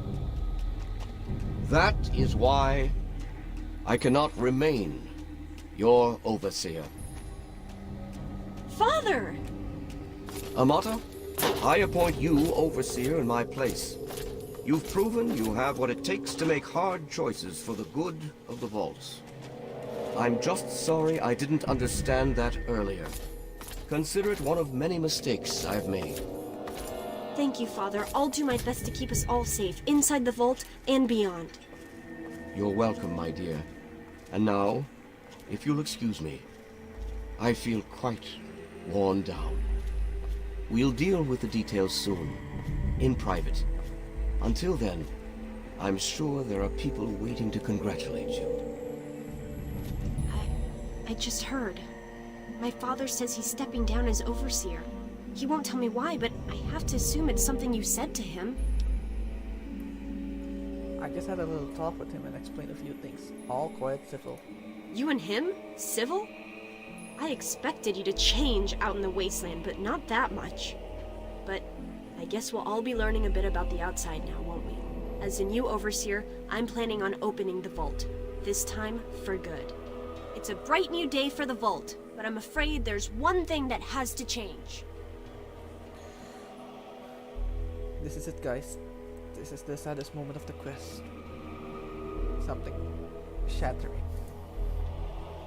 Speaker 5: That is why I cannot remain your overseer.
Speaker 14: Father!
Speaker 5: Amata, I appoint you overseer in my place. You've proven you have what it takes to make hard choices for the good of the vaults. I'm just sorry I didn't understand that earlier. Consider it one of many mistakes I've made.
Speaker 14: Thank you, Father. I'll do my best to keep us all safe, inside the vault and beyond.
Speaker 5: You're welcome, my dear. And now, if you'll excuse me, I feel quite worn down. We'll deal with the details soon, in private. Until then, I'm sure there are people waiting to congratulate you.
Speaker 14: I just heard. My father says he's stepping down as overseer. He won't tell me why, but I have to assume it's something you said to him.
Speaker 1: I just had a little talk with him and explained a few things. All quite civil.
Speaker 14: You and him? Civil? I expected you to change out in the wasteland, but not that much. But I guess we'll all be learning a bit about the outside now, won't we? As the new overseer, I'm planning on opening the vault. This time, for good. It's a bright new day for the vault, but I'm afraid there's one thing that has to change.
Speaker 1: This is it, guys. This is the saddest moment of the quest. Something shattering.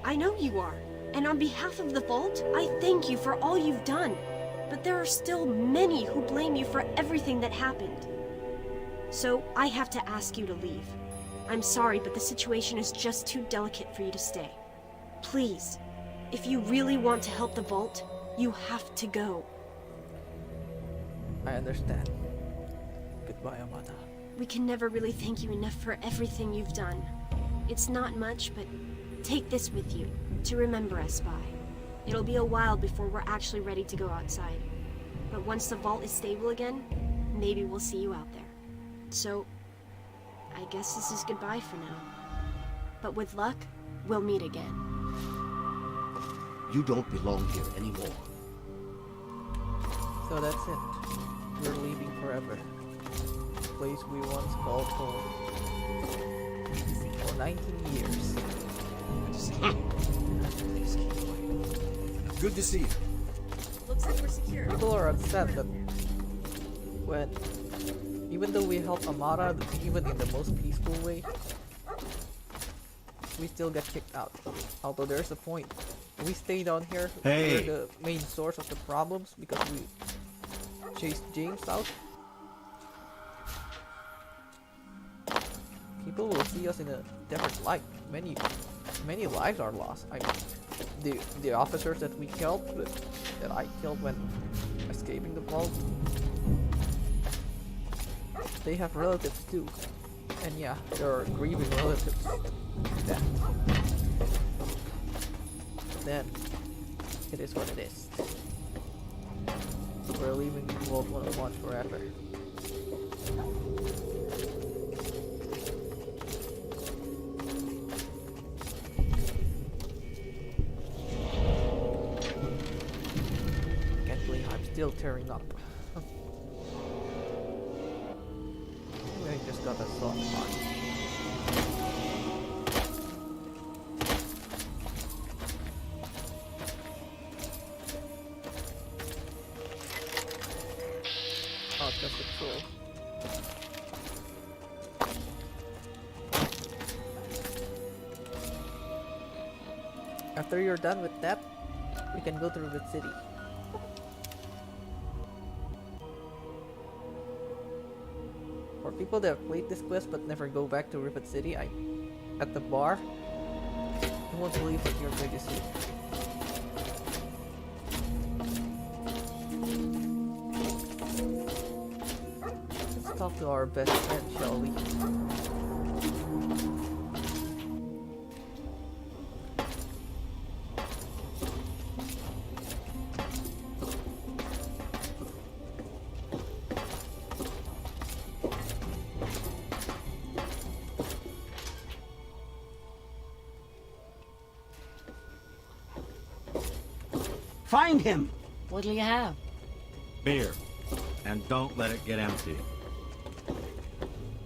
Speaker 14: I know you are, and on behalf of the vault, I thank you for all you've done. But there are still many who blame you for everything that happened. So I have to ask you to leave. I'm sorry, but the situation is just too delicate for you to stay. Please, if you really want to help the vault, you have to go.
Speaker 1: I understand. Goodbye, Amata.
Speaker 14: We can never really thank you enough for everything you've done. It's not much, but take this with you to remember us by. It'll be a while before we're actually ready to go outside. But once the vault is stable again, maybe we'll see you out there. So, I guess this is goodbye for now. But with luck, we'll meet again.
Speaker 5: You don't belong here anymore.
Speaker 1: So that's it. We're leaving forever. The place we once called home. For 19 years.
Speaker 13: Good to see you.
Speaker 14: Looks like we're secure.
Speaker 1: People are upset that when, even though we help Amara, even in the most peaceful way, we still get kicked out. Although there's a point. We stay down here.
Speaker 10: Hey.
Speaker 1: We're the main source of the problems because we chased James out. People will see us in a different light. Many lives are lost. I mean, the officers that we killed, that I killed when escaping the vault, they have relatives too. And yeah, there are grieving relatives. That. But then, it is what it is. We're leaving Vault 101 forever. Can't believe I'm still tearing up. I just got a soft spot. Oh, just a troll. After you're done with that, we can go through the city. For people that have played this quest but never go back to Rivet City, at the bar, you won't believe what you're going to see. Let's talk to our best friend, shall we?
Speaker 12: Find him!
Speaker 3: What'll you have?
Speaker 10: Beer. And don't let it get empty.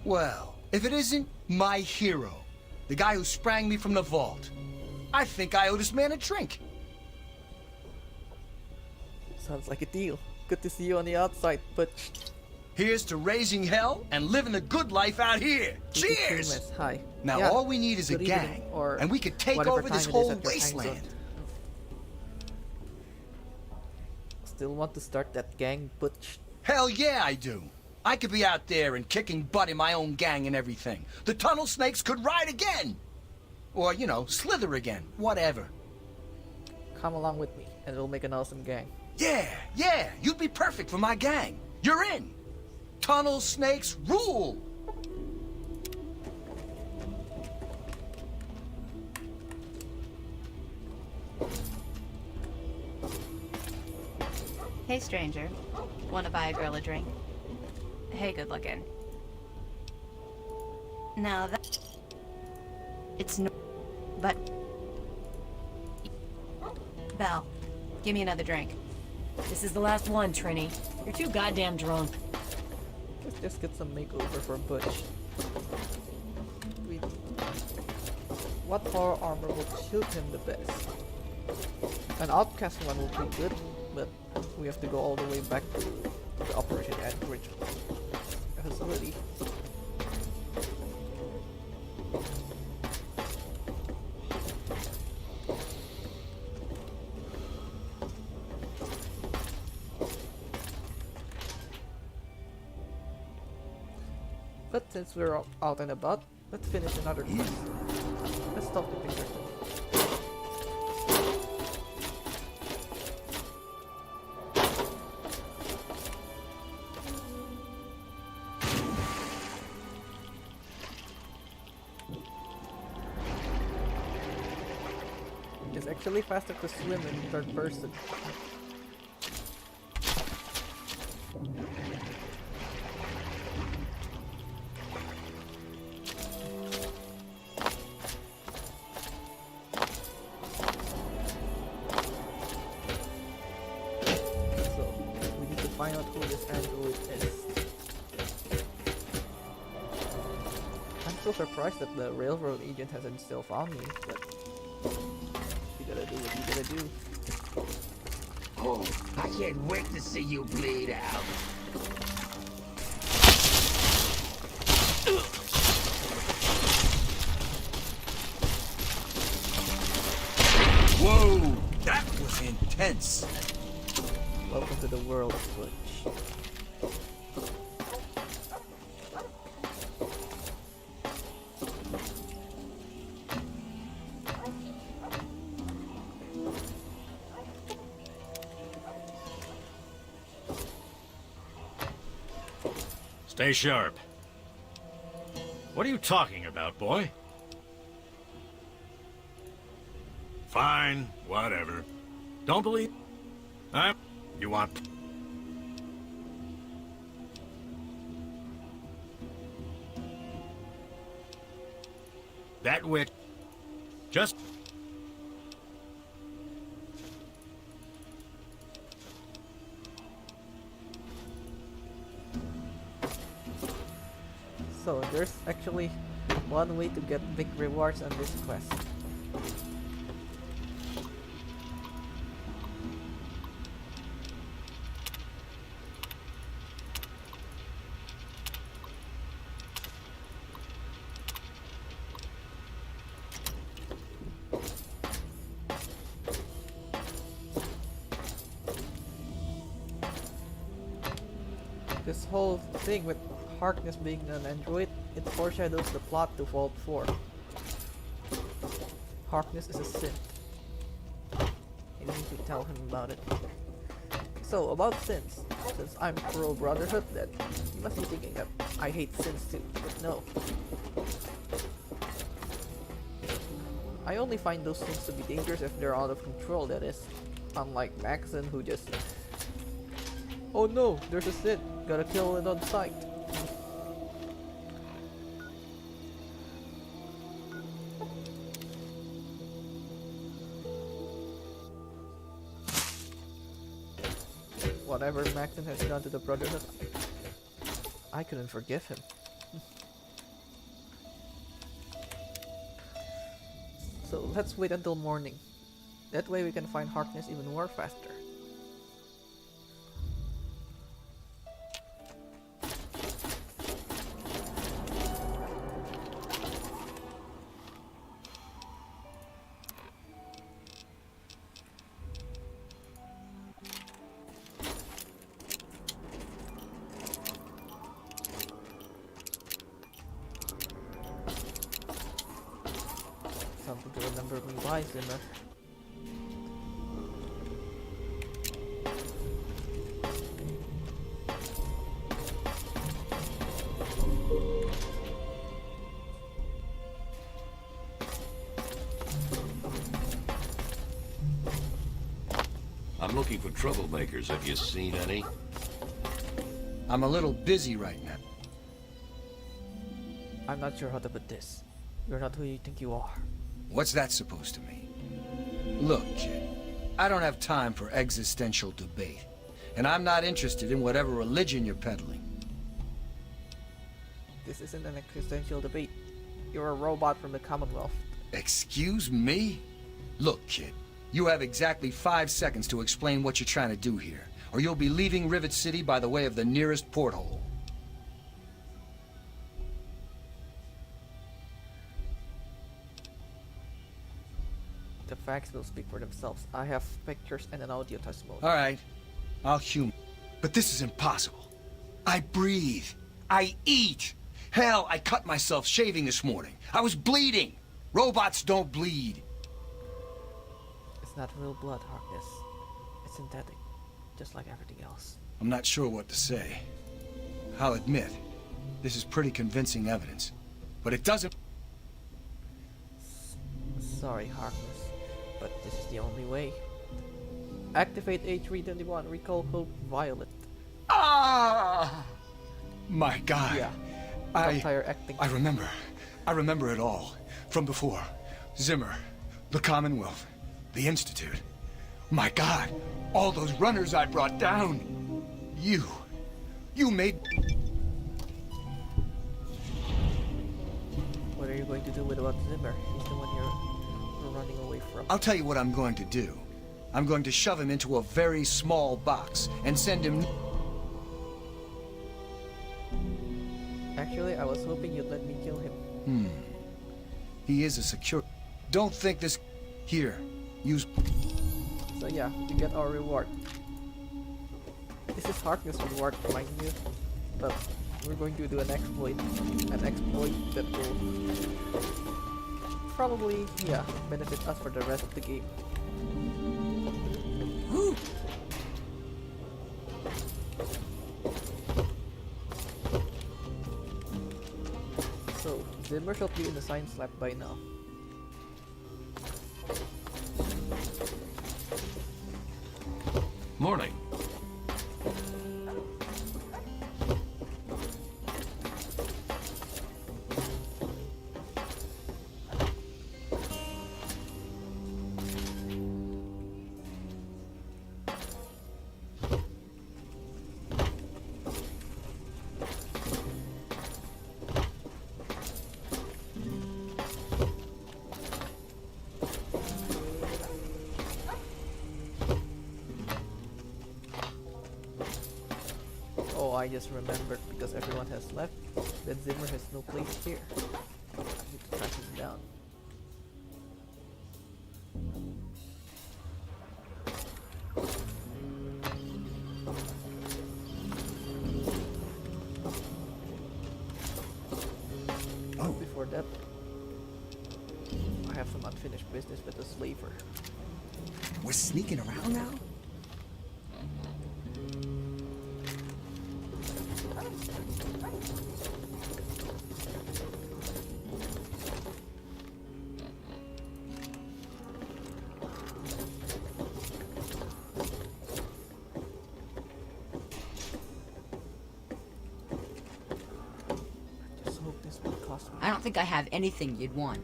Speaker 13: Well, if it isn't my hero, The guy who sprang me from the vault. I think I owe this man a drink.
Speaker 1: Sounds like a deal. Good to see you on the outside, but...
Speaker 13: Here's to raising hell and living the good life out here. Cheers!
Speaker 1: Hi.
Speaker 13: Now
Speaker 1: Yeah,
Speaker 13: all we need is a
Speaker 1: good
Speaker 13: gang,
Speaker 1: evening, or
Speaker 13: and we could take
Speaker 1: whatever
Speaker 13: over
Speaker 1: time
Speaker 13: this
Speaker 1: it is
Speaker 13: whole
Speaker 1: at your time
Speaker 13: wasteland.
Speaker 1: zone. Still want to start that gang, Butch?
Speaker 13: Hell yeah, I do. I could be out there and kicking butt in my own gang and everything. The tunnel snakes could ride again. Or, you know, slither again. Whatever.
Speaker 1: Come along with me, and we'll make an awesome gang.
Speaker 13: Yeah, you'd be perfect for my gang. You're in. Tunnel snakes rule.
Speaker 7: Hey, stranger. Wanna buy a girl a drink? Hey, good looking. Now that... It's no... But... Belle, give me another drink.
Speaker 15: This is the last one, Trini. You're too goddamn drunk.
Speaker 1: Let's just get some makeover for Butch. Wait. What horror armor will shield him the best? An outcast one will be good, but we have to go all the way back to the Operation Anchorage facility. But since we're out and about, let's finish another quest. Let's stop the picture. It's actually faster to swim in third person. Find out who this android is. I'm so surprised that the railroad agent hasn't still found me, but you gotta do what you gotta do.
Speaker 11: Oh, I can't wait to see you bleed out.
Speaker 13: Whoa, that was intense.
Speaker 1: Welcome to the world, Butch.
Speaker 10: Stay sharp. What are you talking about, boy? Fine, whatever. Don't believe... You want... That witch... Just...
Speaker 1: So, there's actually one way to get big rewards on this quest. This whole thing with Harkness being an android, it foreshadows the plot to Vault 4. Harkness is a synth. I need to tell him about it. So, about synths. Since I'm pro Brotherhood, then you must be thinking that I hate synths too, but no. I only find those synths to be dangerous if they're out of control, that is. Unlike Maxon, who just... Oh no, there's a synth. Gotta kill it on sight. Whatever Maxon has done to the Brotherhood, I couldn't forgive him. So let's wait until morning. That way we can find Harkness even more faster. Something to remember me by, Zimmer.
Speaker 9: I'm looking for troublemakers. Have you seen any?
Speaker 13: I'm a little busy right now.
Speaker 1: I'm not sure how to put this. You're not who you think you are.
Speaker 13: What's that supposed to mean? Look, kid, I don't have time for existential debate. And I'm not interested in whatever religion you're peddling.
Speaker 1: This isn't an existential debate. You're a robot from the Commonwealth.
Speaker 13: Excuse me? Look, kid, you have exactly 5 seconds to explain what you're trying to do here, or you'll be leaving Rivet City by the way of the nearest porthole.
Speaker 1: The facts will speak for themselves. I have pictures and an audio testimony.
Speaker 13: All right, I'll humor. But this is impossible. I breathe. I eat. Hell, I cut myself shaving this morning. I was bleeding. Robots don't bleed.
Speaker 1: It's not real blood, Harkness. It's synthetic, just like everything else.
Speaker 13: I'm not sure what to say. I'll admit, this is pretty convincing evidence. But it doesn't...
Speaker 1: Sorry, Harkness, but this is the only way. Activate A321, recall code Violet.
Speaker 13: Ah! My God.
Speaker 1: Yeah.
Speaker 13: I remember it all. From before. Zimmer, the Commonwealth, the Institute. My God, all those runners I brought down. You made...
Speaker 1: What are you going to do without Zimmer? He's the one you're running away from.
Speaker 13: I'll tell you what I'm going to do. I'm going to shove him into a very small box and send him...
Speaker 1: Actually, I was hoping you'd let me kill him.
Speaker 13: He is a secure... Don't think this... Here, use...
Speaker 1: So yeah, you get our reward. This is Harkness' reward, mind you. But we're going to do an exploit. An exploit that will... probably, yeah, benefit us for the rest of the game. Woo! So, Zimmer should be in the science lab by now.
Speaker 9: Morning.
Speaker 1: Oh, I just remembered, because everyone has left, that Zimmer has no place here. I need to track him down. Oh, before that, I have some unfinished business with the slaver.
Speaker 13: We're sneaking around now?
Speaker 15: I don't think I have anything you'd want.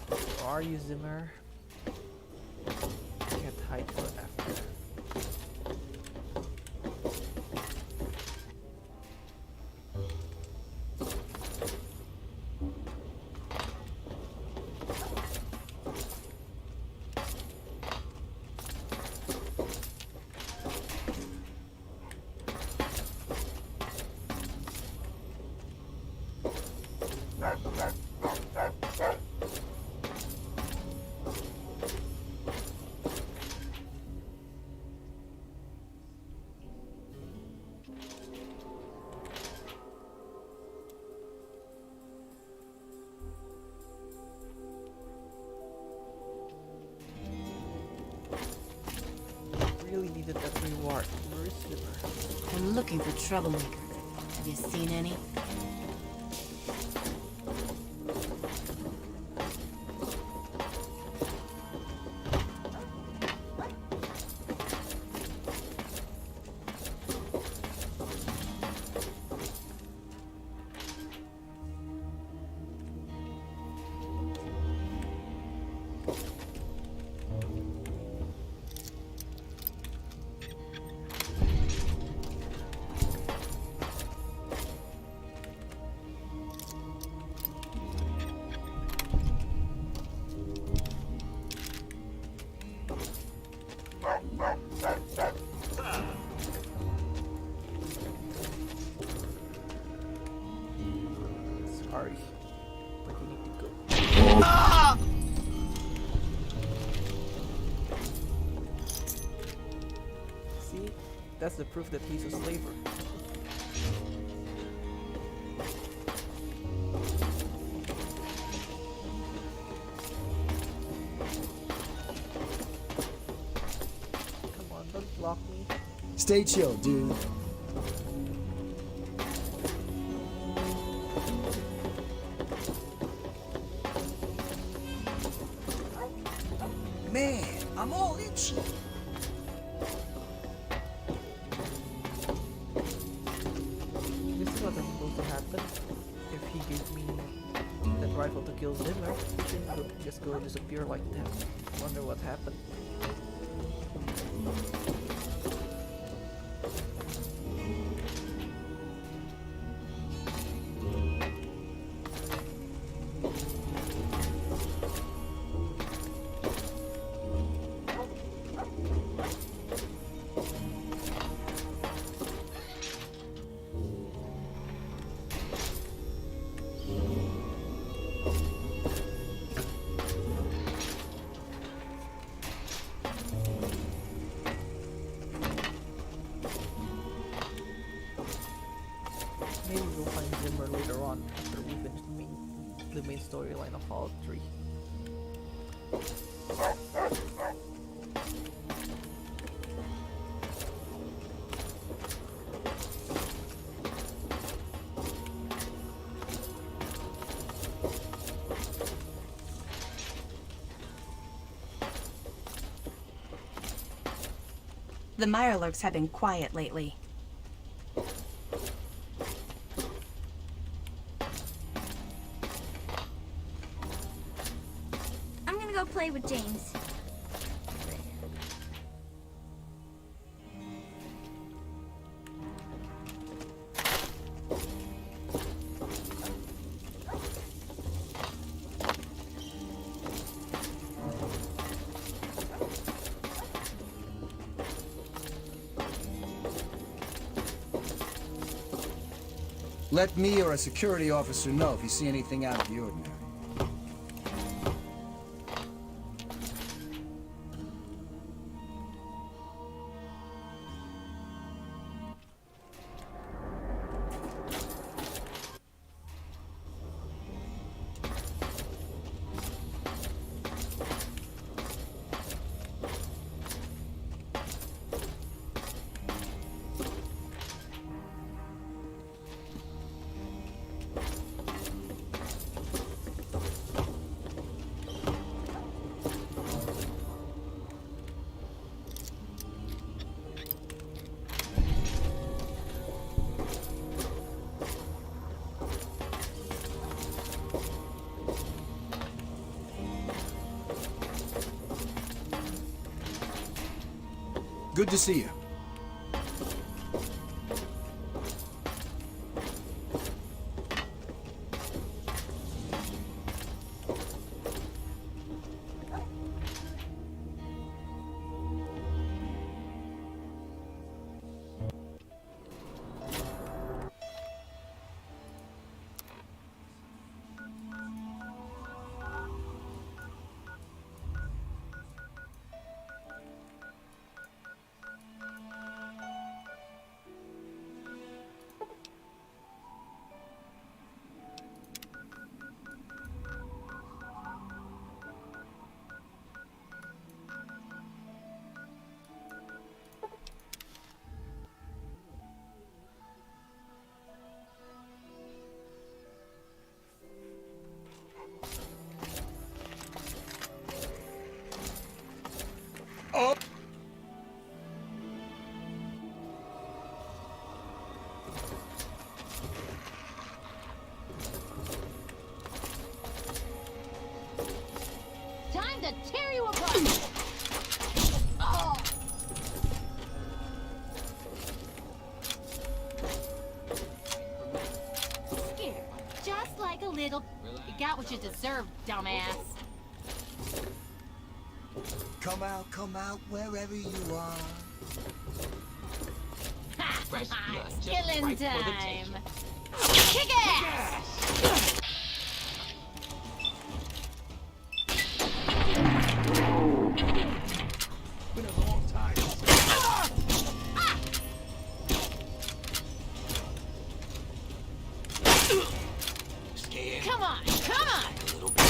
Speaker 1: Where are you, Zimmer? Can't hide forever. needed that reward. Where is Zimmer?
Speaker 15: I'm looking for troublemakers. Have you seen any?
Speaker 1: Sorry, but you need to go. Ah! See, that's the proof that he's a slaver. Come on, don't block me.
Speaker 13: Stay chill, dude. Man, I'm all itchy.
Speaker 1: This is what was supposed to happen. If he gave me that rifle to kill Zimmer, he shouldn't just go disappear like that. Wonder what happened. Maybe we'll find Zimmer later on after we finish the main storyline of Fallout 3.
Speaker 7: The Mirelurks have been quiet lately.
Speaker 16: I'm gonna go play with James.
Speaker 13: Let me or a security officer know if you see anything out of the ordinary. Good to see you.
Speaker 3: got what you deserve, dumbass.
Speaker 13: Come out, wherever you are.
Speaker 3: Killing time. Kick ass!
Speaker 11: Been a long time.
Speaker 13: Scared?
Speaker 3: Come on, come on!
Speaker 13: A little bit.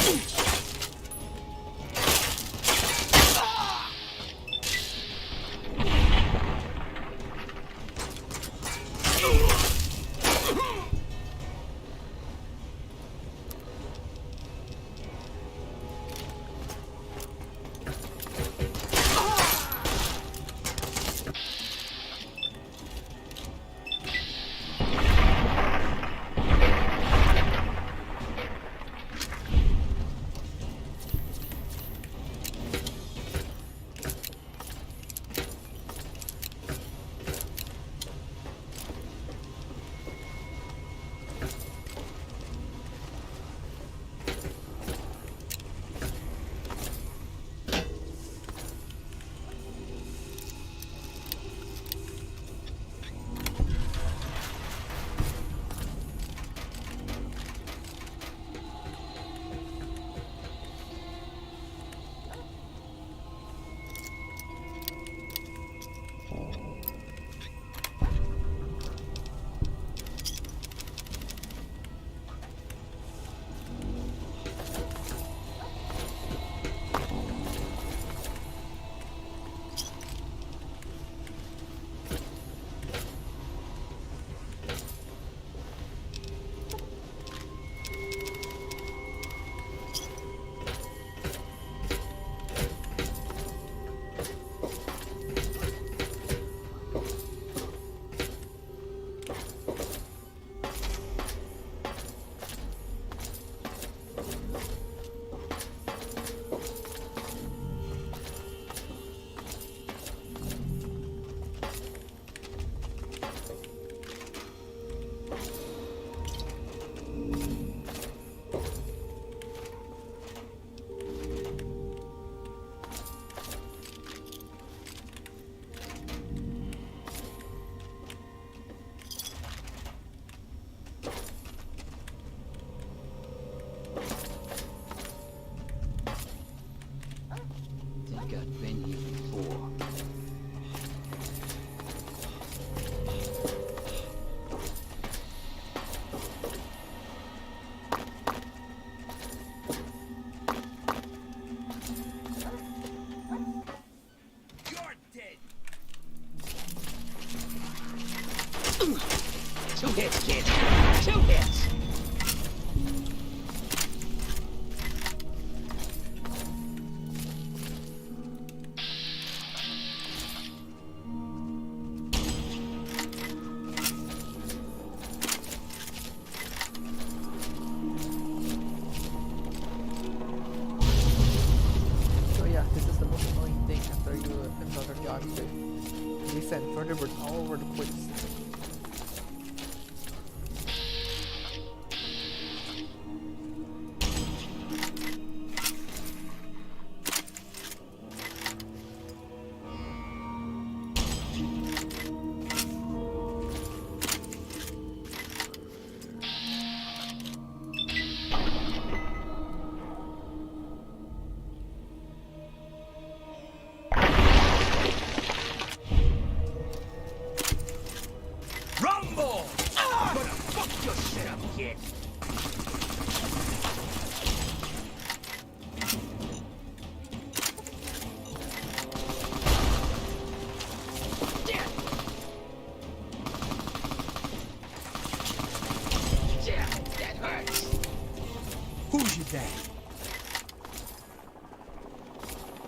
Speaker 13: Think I've been here before. You're dead.
Speaker 11: 2 hits, kid. 2 hits.
Speaker 1: So yeah, this is the most annoying thing after you encounter the enclave. They send vertebrates all over the place.
Speaker 11: Rumble! I'm gonna fuck your shit up, kid. Yeah, that hurts.
Speaker 13: Who's your dad?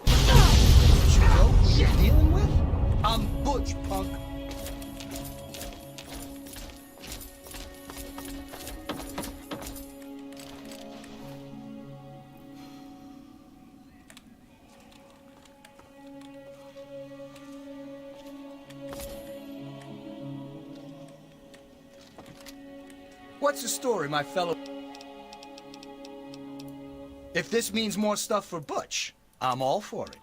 Speaker 13: You know who you're dealing with? I'm Butch, punk. What's the story, my fellow? If this means more stuff for Butch, I'm all for it.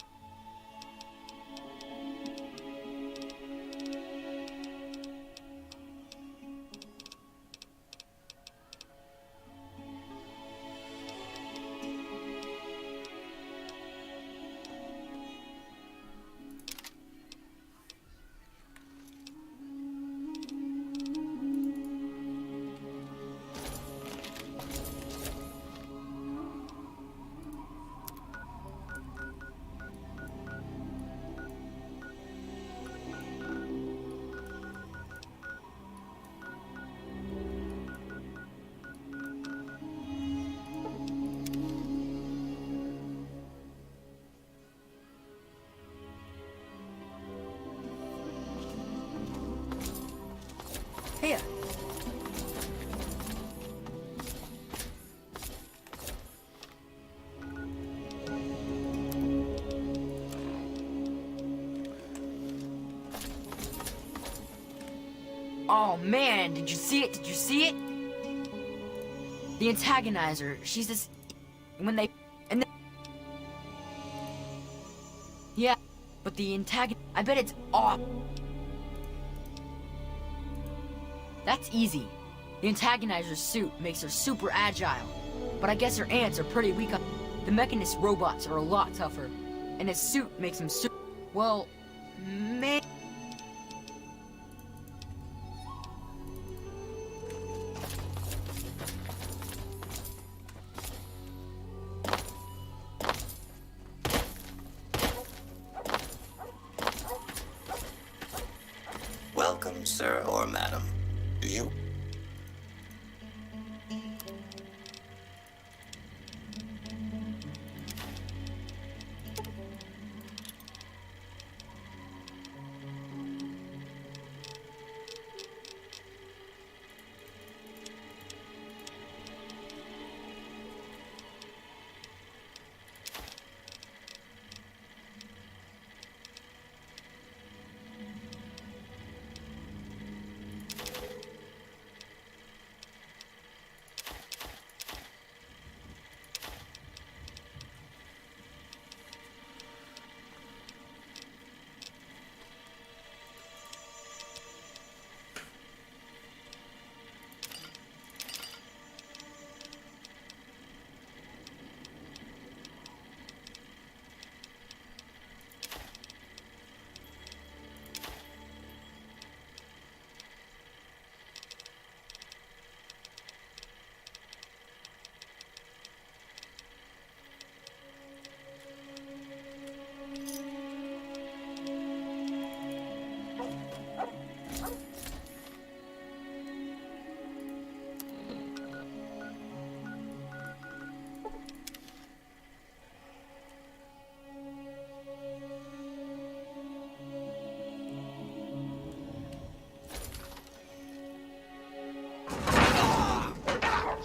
Speaker 15: Here. Oh man, did you see it? Did you see it? The antagonizer, she's this... When they... And then... Yeah, but the antagon... I bet it's off. That's easy. The antagonizer's suit makes her super agile, but I guess her ants are pretty weak on... The Mechanist robots are a lot tougher, and his suit makes him super... Well, man...
Speaker 17: Welcome, sir or madam. Do you...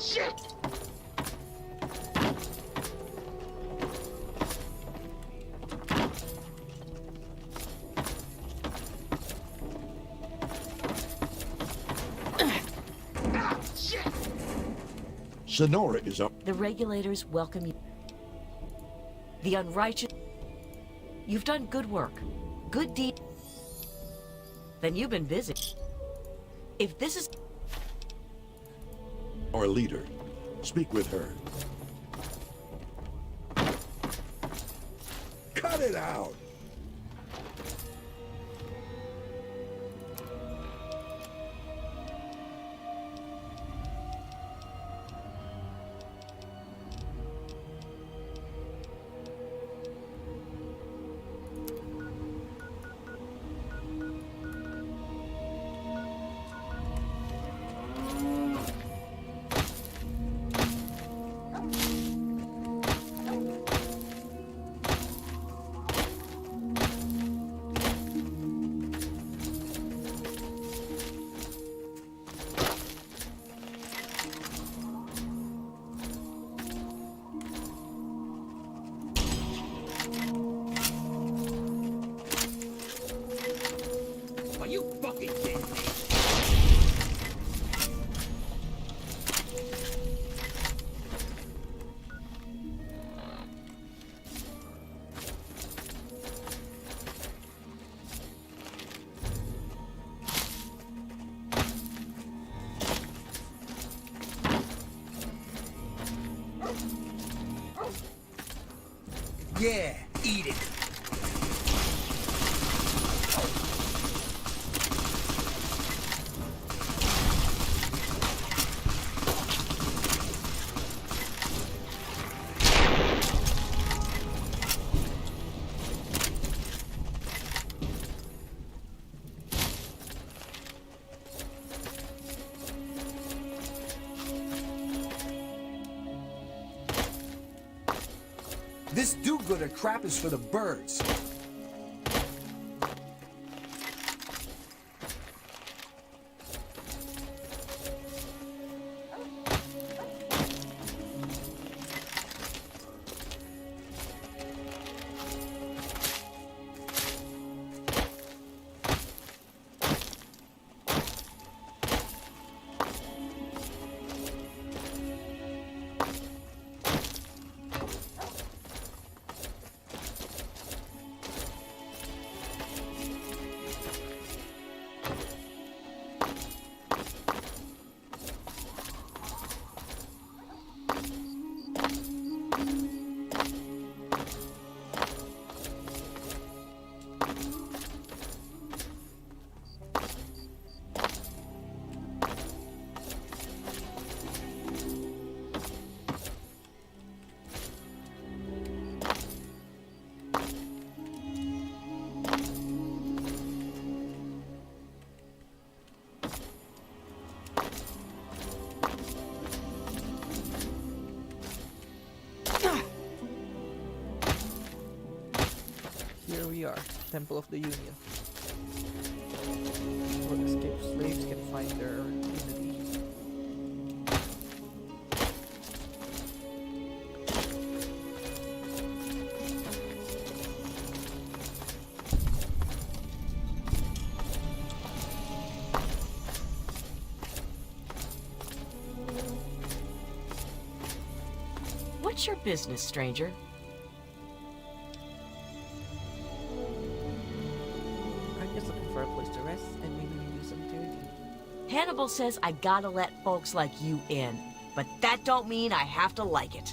Speaker 11: Shit!
Speaker 18: Sonora is up.
Speaker 15: The regulators welcome you. The unrighteous... You've done good work. Good deed. Then you've been busy. If this is...
Speaker 18: Our leader. Speak with her. Cut it out!
Speaker 13: Yeah, eat it. This do-gooder crap is for the birds.
Speaker 1: Here we are, Temple of the Union, where escaped slaves can find their unity.
Speaker 19: What's your business, stranger?
Speaker 1: I'm just looking for a place to rest and maybe do some trading.
Speaker 19: Hannibal says I gotta let folks like you in, but that don't mean I have to like it.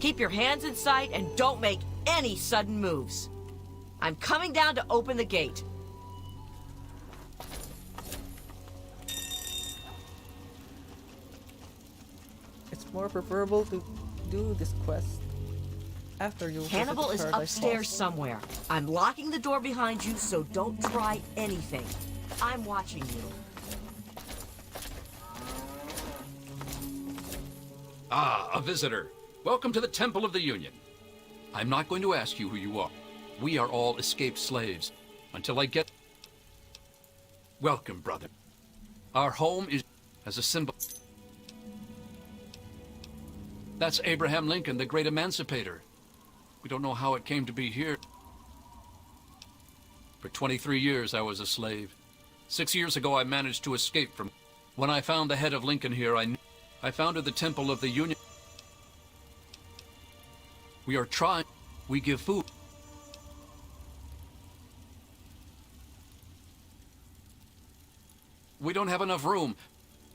Speaker 19: Keep your hands in sight and don't make any sudden moves. I'm coming down to open the gate.
Speaker 1: It's more preferable to do this quest after you
Speaker 19: Hannibal is
Speaker 1: visit Paradise
Speaker 19: upstairs
Speaker 1: Falls.
Speaker 19: somewhere. I'm locking the door behind you, so don't try anything. I'm watching you.
Speaker 8: Ah, a visitor. Welcome to the Temple of the Union. I'm not going to ask you who you are. We are all escaped slaves. Until I get... Welcome, brother. Our home is as a symbol. That's Abraham Lincoln, the great emancipator. We don't know how it came to be here. For 23 years, I was a slave. 6 years ago, I managed to escape from... When I found the head of Lincoln here, I founded the Temple of the Union. We are trying. We give food. We don't have enough room,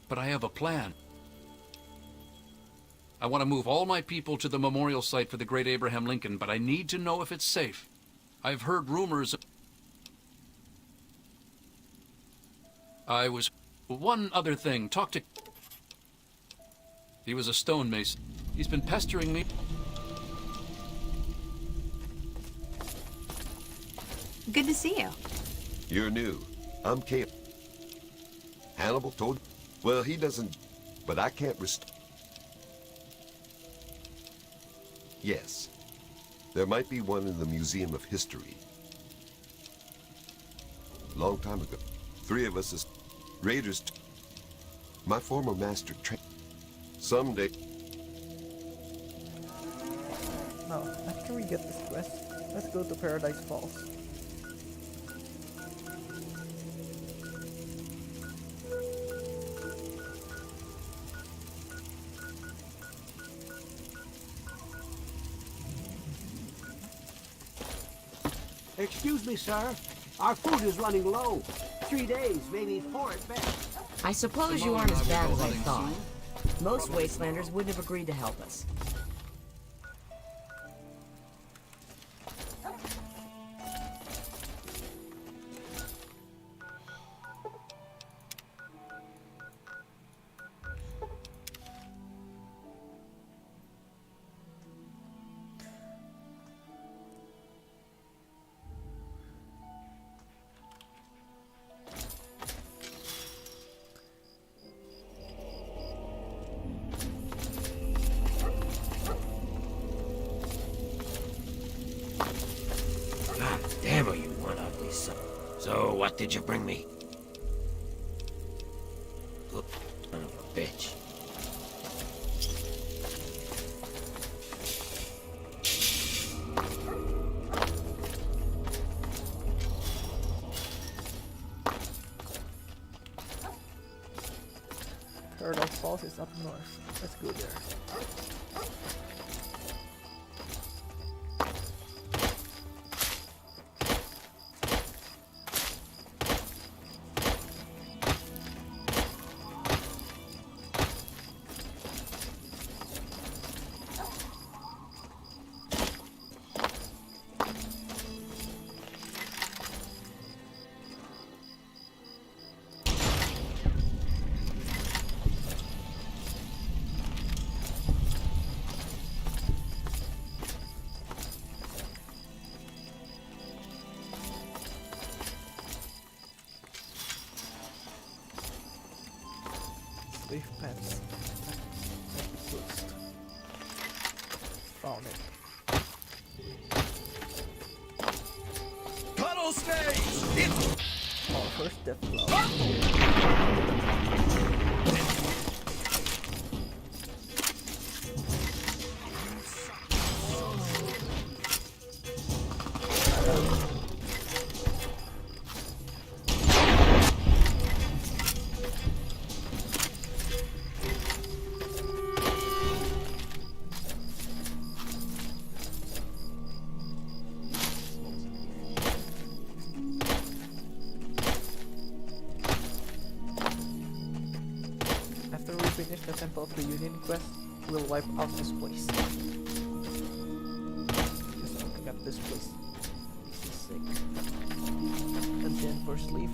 Speaker 8: but I have a plan. I want to move all my people to the memorial site for the great Abraham Lincoln, but I need to know if it's safe. I've heard rumors. One other thing, talk to... He was a stonemason. He's been pestering me.
Speaker 7: Good to see you.
Speaker 20: You're new. I'm Caleb. Hannibal told... Well, he doesn't... But I can't Yes. There might be one in the Museum of History. Long time ago. 3 of us as raiders... My former master trained... Someday...
Speaker 1: Now, after we get this quest, let's go to Paradise Falls.
Speaker 12: Excuse me, sir. Our food is running low. 3 days, maybe 4 at best.
Speaker 19: I suppose you aren't as bad as I thought. Most Wastelanders wouldn't have agreed to help us.
Speaker 5: So, what did you bring me? Good son of a bitch.
Speaker 1: Turtle Falls is up north. Let's go there. Safe pens. Boost. Found it.
Speaker 11: Tunnel stage!
Speaker 1: Our first death blow. After we finish the Temple of the Union quest, we'll wipe out this place. Just looking at this place makes me sick. And then for slavery.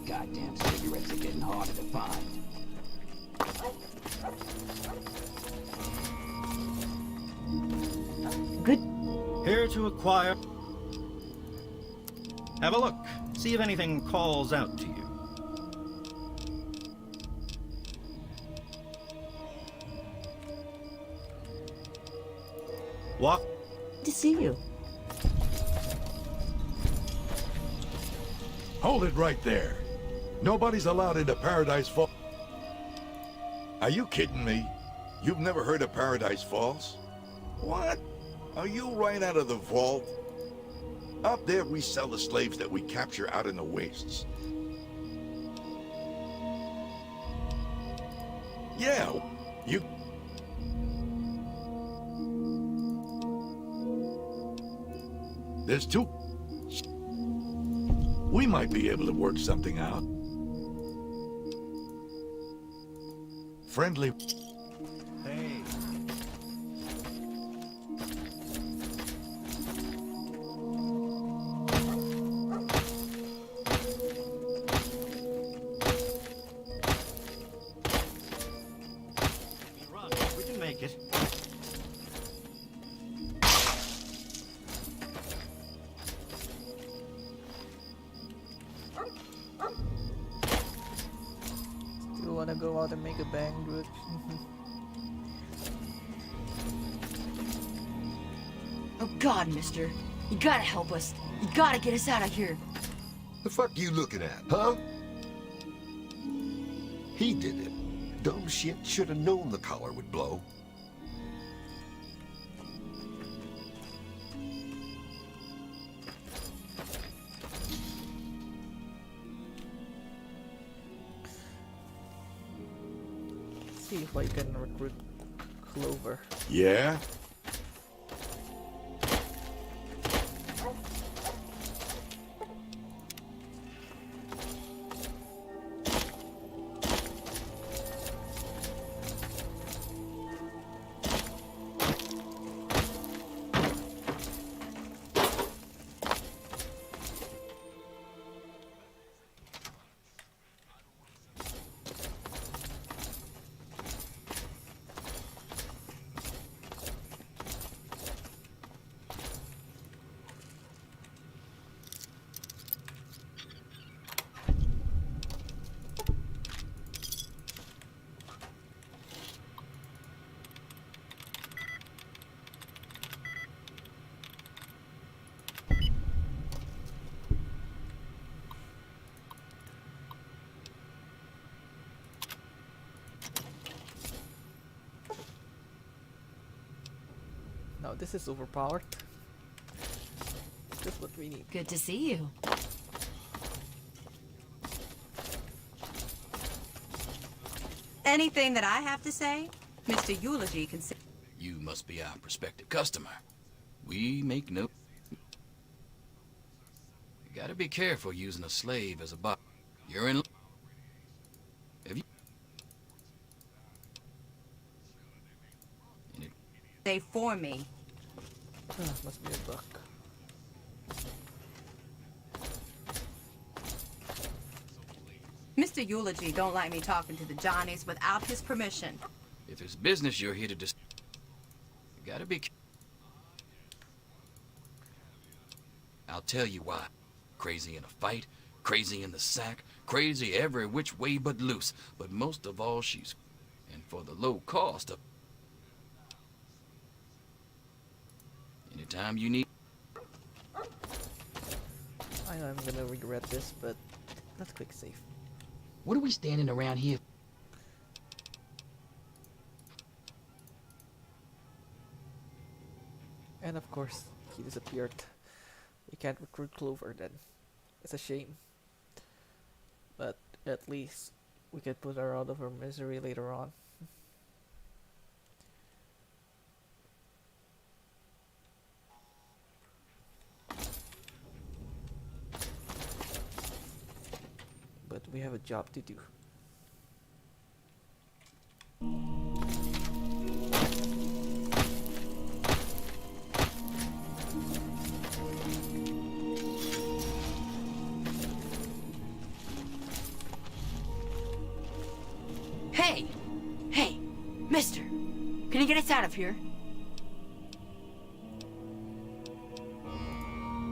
Speaker 11: Goddamn cigarettes are getting harder to find.
Speaker 10: Good. Here to acquire. Have a look. See if anything calls out to you. Walk.
Speaker 19: To see you.
Speaker 18: Hold it right there. Nobody's allowed into Paradise Falls. Are you kidding me? You've never heard of Paradise Falls? What? Are you right out of the vault? Up there we sell the slaves that we capture out in the wastes. Yeah, you... There's two... We might be able to work something out. Friendly...
Speaker 10: Hey. We can make it.
Speaker 1: Still wanna go out and make a bang, dude?
Speaker 15: Oh God, mister. You gotta help us. You gotta get us out of here.
Speaker 20: The fuck you looking at, huh? He did it. Dumb shit, should have known the collar would blow.
Speaker 1: See if I can recruit Clover.
Speaker 18: Yeah?
Speaker 1: Now this is overpowered. Just what we need.
Speaker 3: Good to see you.
Speaker 7: Anything that I have to say, Mr. Eulogy can say.
Speaker 8: You must be our prospective customer. We make no... You gotta be careful using a slave as a bot. You're in... Have you...
Speaker 7: They for me.
Speaker 1: Must be a buck.
Speaker 7: Mr. Eulogy don't like me talking to the Johnnies without his permission.
Speaker 8: If it's business you're here to you gotta be... I'll tell you why. Crazy in a fight, crazy in the sack, crazy every which way but loose. But most of all, she's... And for the low cost of... Anytime you need...
Speaker 1: I know I'm gonna regret this, but let's click save.
Speaker 11: What are we standing around here?
Speaker 1: And of course, he disappeared. We can't recruit Clover then. It's a shame. But at least we can put her out of her misery later on. But we have a job to do.
Speaker 15: Hey, mister, can you get us out of here?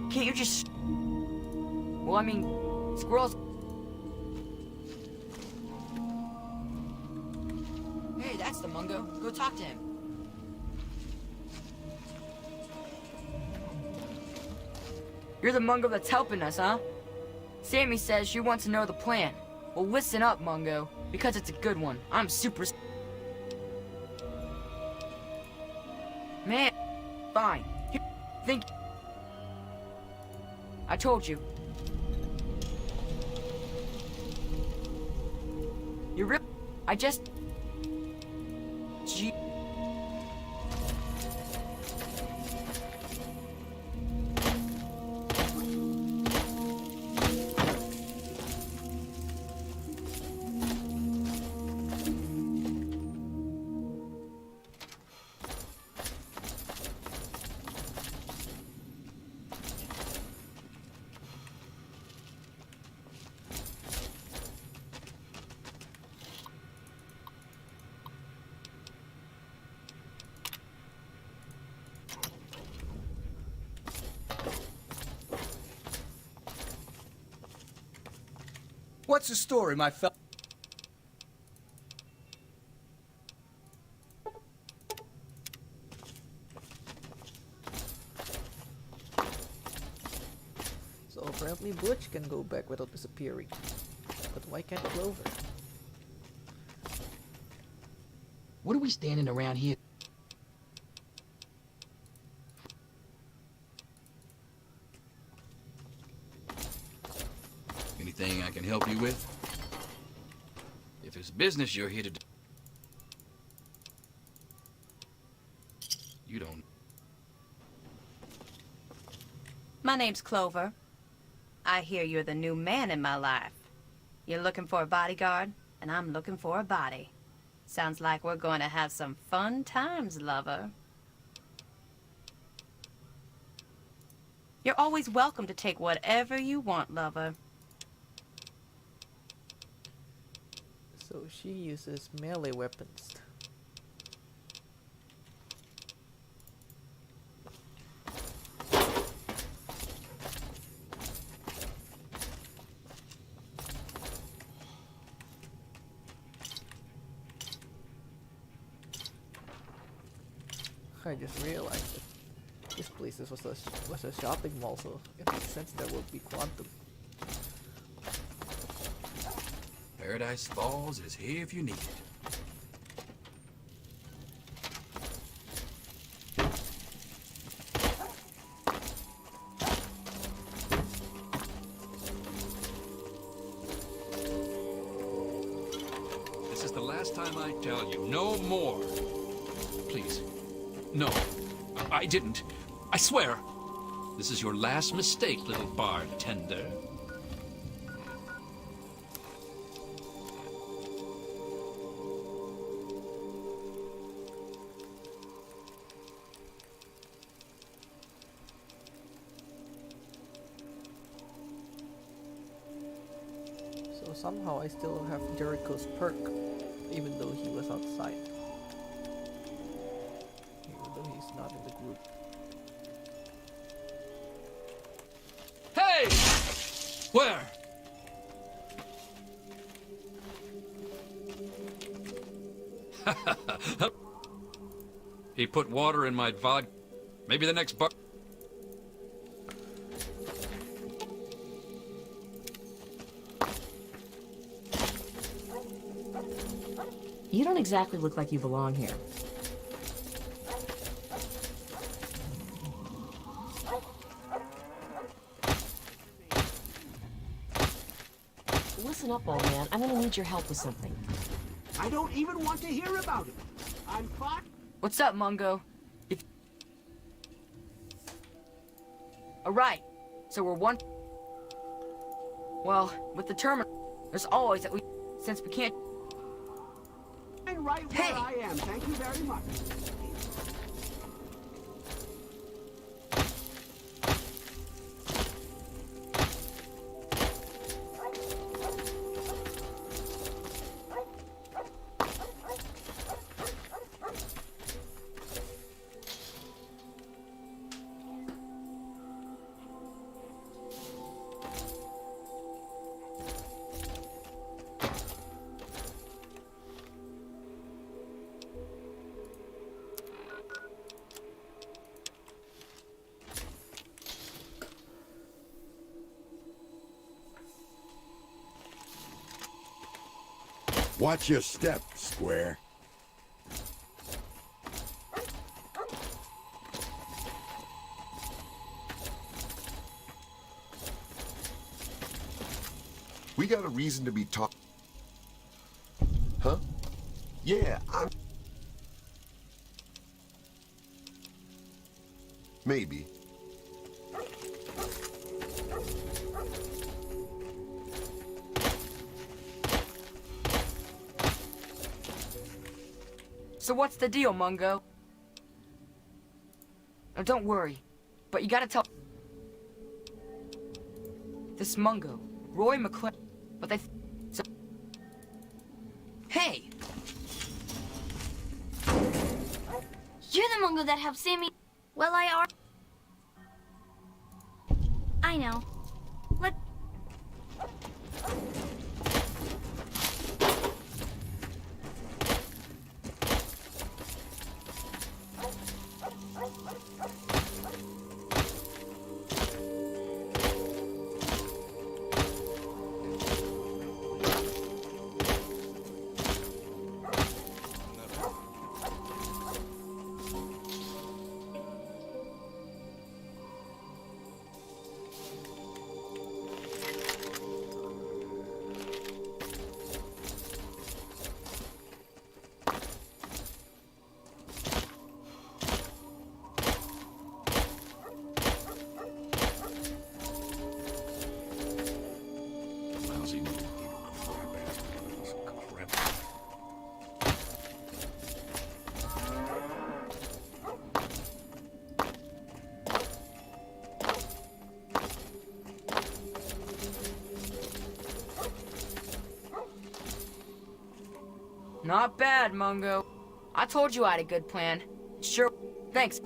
Speaker 15: Can't you just... Well, I mean, squirrels... Hey, that's the Mungo. Go talk to him. You're the Mungo that's helping us, huh? Sammy says she wants to know the plan. Well, listen up, Mungo, because it's a good one. I'm super... Man, fine. Think... I told you. You really... I just... Gee...
Speaker 13: What's the story, my fella?
Speaker 1: So apparently Butch can go back without disappearing. But why can't Clover?
Speaker 11: What are we standing around here?
Speaker 8: Anything I can help you with? If it's business you're here to do... You don't...
Speaker 7: My name's Clover. I hear you're the new man in my life. You're looking for a bodyguard, and I'm looking for a body. Sounds like we're going to have some fun times, lover. You're always welcome to take whatever you want, lover.
Speaker 1: So she uses melee weapons. I just realized that this place was a shopping mall, so it makes sense there would be Quantum.
Speaker 8: Paradise Falls is here if you need it.
Speaker 21: last time I tell you, no more. Please. No, I didn't. I swear. This is your last mistake, little bartender.
Speaker 1: So somehow I still have Jericho's perk, even though he was outside. Even though he's not in the group.
Speaker 21: Hey! Where? He put water in my vodka. Maybe the next bar.
Speaker 19: You don't exactly look like you belong here. Listen up, old man. I'm gonna need your help with something.
Speaker 12: I don't even want to hear about it. I'm fine.
Speaker 15: What's up, Mungo? Alright, so we're one... Well, with the terminal, there's always that we... Since we can't...
Speaker 12: I'm right where I am. Thank you very much.
Speaker 18: Watch your step, Square.
Speaker 20: We got a reason to be talking. Huh? Yeah, I'm... Maybe.
Speaker 15: So what's the deal, Mungo? Now don't worry, but you gotta tell... This Mungo, Roy McClure, but they... So... Hey!
Speaker 16: You're the Mungo that helped Sammy. Well, I know. Let...
Speaker 15: Not bad, Mungo. I told you I had a good plan. Sure. Thanks.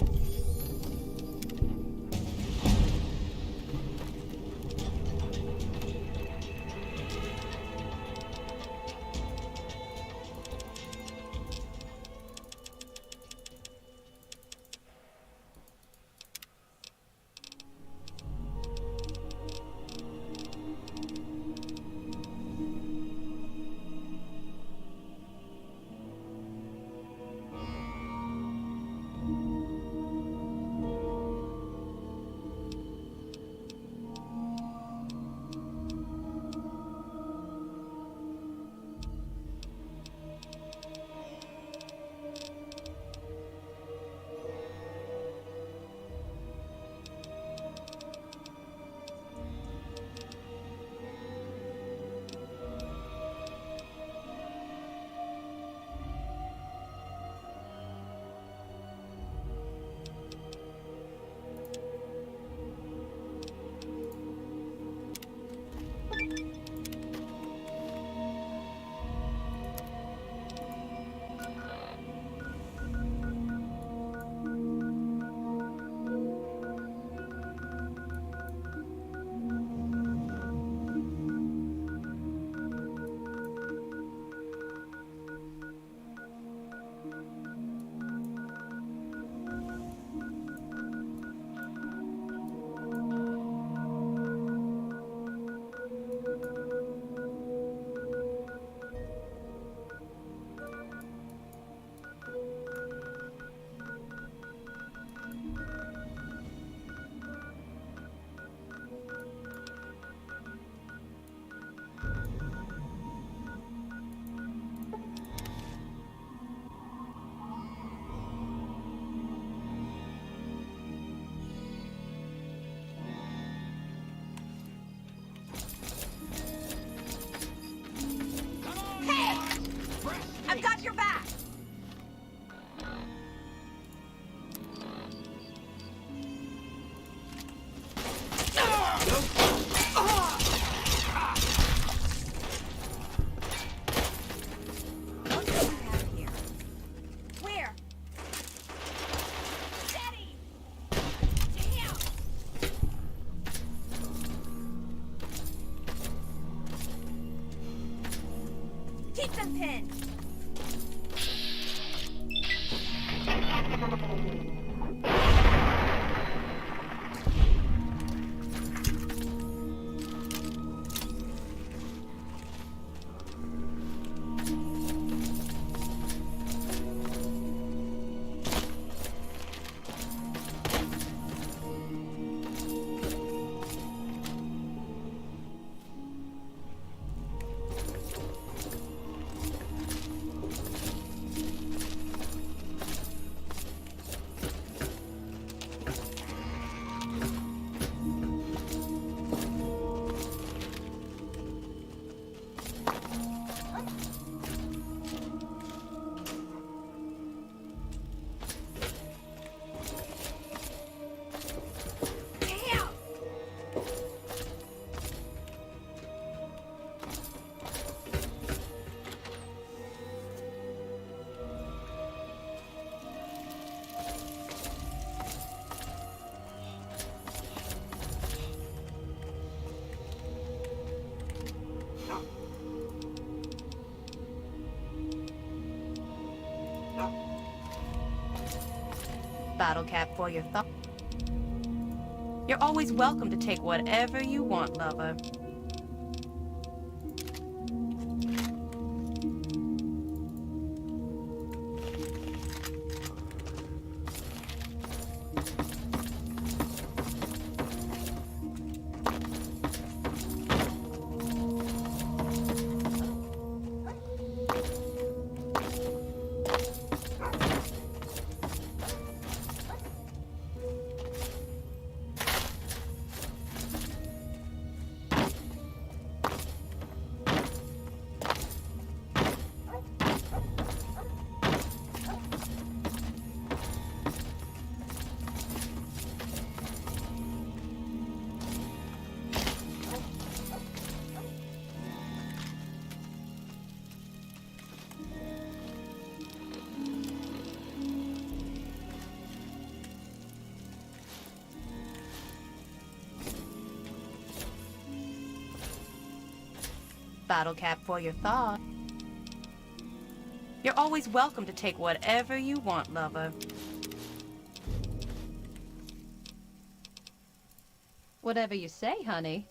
Speaker 14: Where? Daddy! Damn! Keep them pinned!
Speaker 7: Bottle cap for your thought. You're always welcome to take whatever you want, lover. Bottle cap for your thought. You're always welcome to take whatever you want, lover. Whatever you say, honey.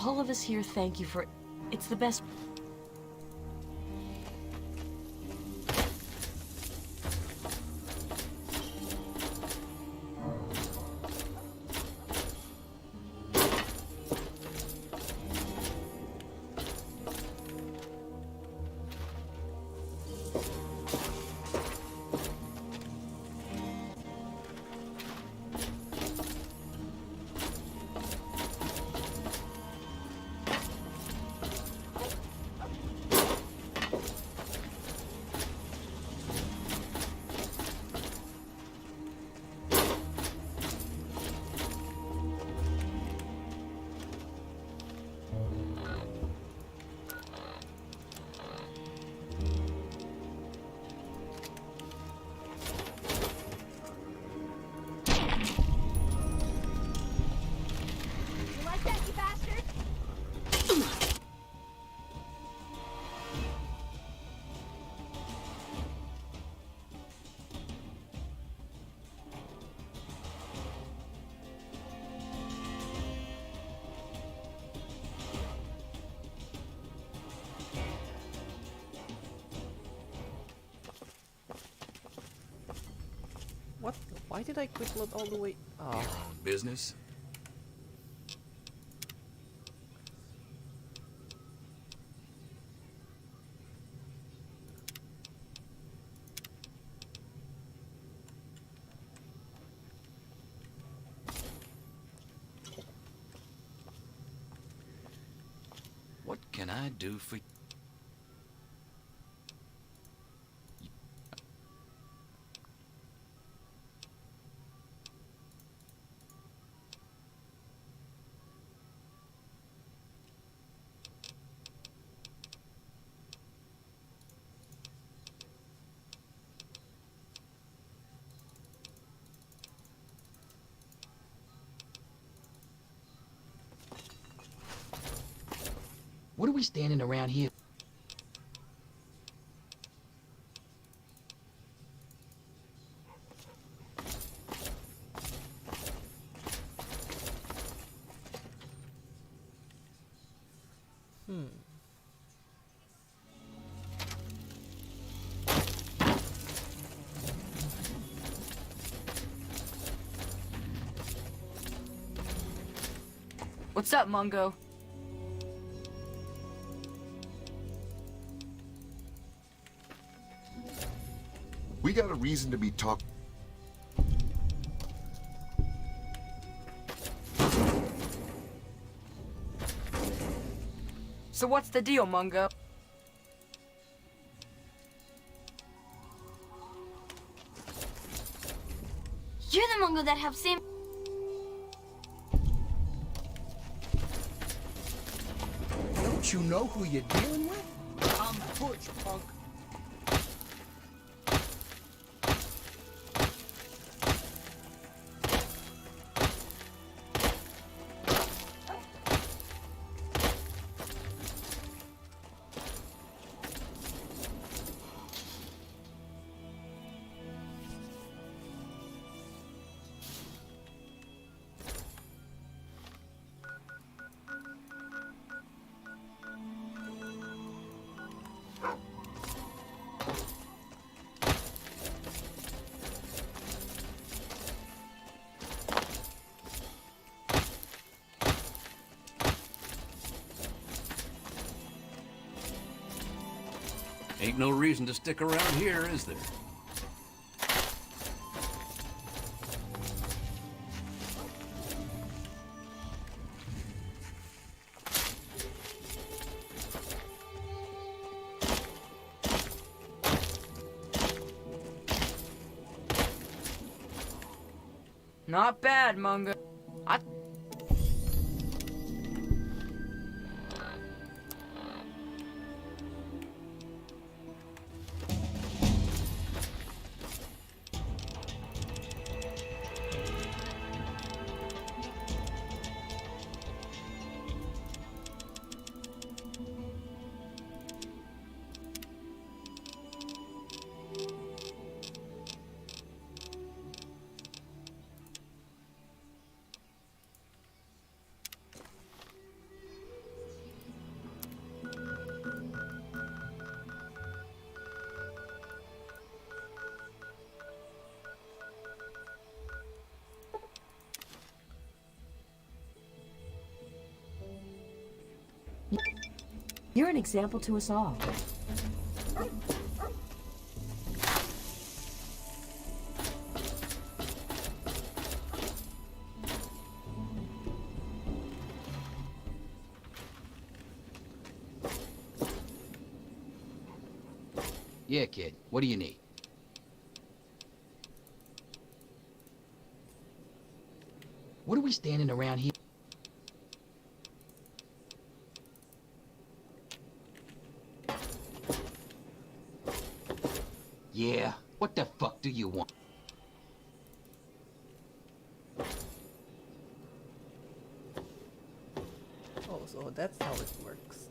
Speaker 19: All of us here thank you for... It's the best...
Speaker 1: Why did I quick load all the way?
Speaker 8: Your own business? What can I do for you?
Speaker 11: What are we standing around here?
Speaker 15: What's up, Mungo?
Speaker 20: We got a reason to be talking.
Speaker 15: So what's the deal, Mungo?
Speaker 16: You're the Mungo that helped Sam.
Speaker 13: Don't you know who you're dealing with? I'm Butch, punk.
Speaker 21: Ain't no reason to stick around here, is there?
Speaker 15: Not bad, Mungo.
Speaker 19: You're an example to us all.
Speaker 11: Yeah, kid. What do you need? What are we standing around here? Yeah, what the fuck do you want?
Speaker 1: Oh, so that's how it works.